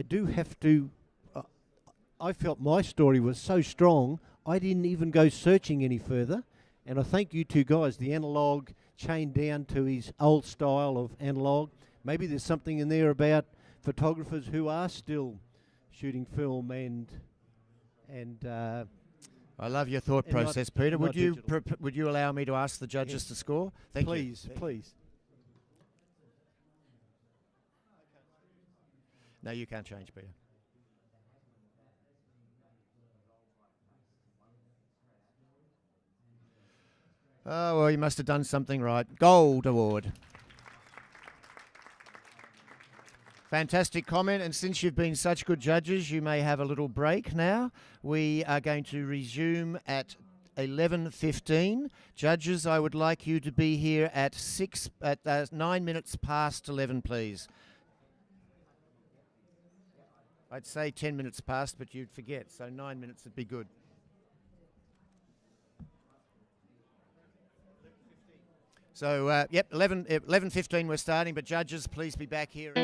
do have to... I felt my story was so strong, I didn't even go searching any further. And I thank you two guys. The analog chained down to his old style of analog. Maybe there's something in there about photographers who are still shooting film and I love your thought and not- process, Peter. not Would you digital. would you allow me to ask the judges Yes. to score? Thank you. please, please. No, you can't change, Peter. Oh, well, you must have done something right. Gold award. Fantastic comment, and since you've been such good judges, you may have a little break now. We are going to resume at 11:15. Judges, I would like you to be here at 9 minutes past 11, please. I'd say 10 minutes past, but you'd forget, so 9 minutes would be good. So, 11:15 we're starting, but judges, please be back here.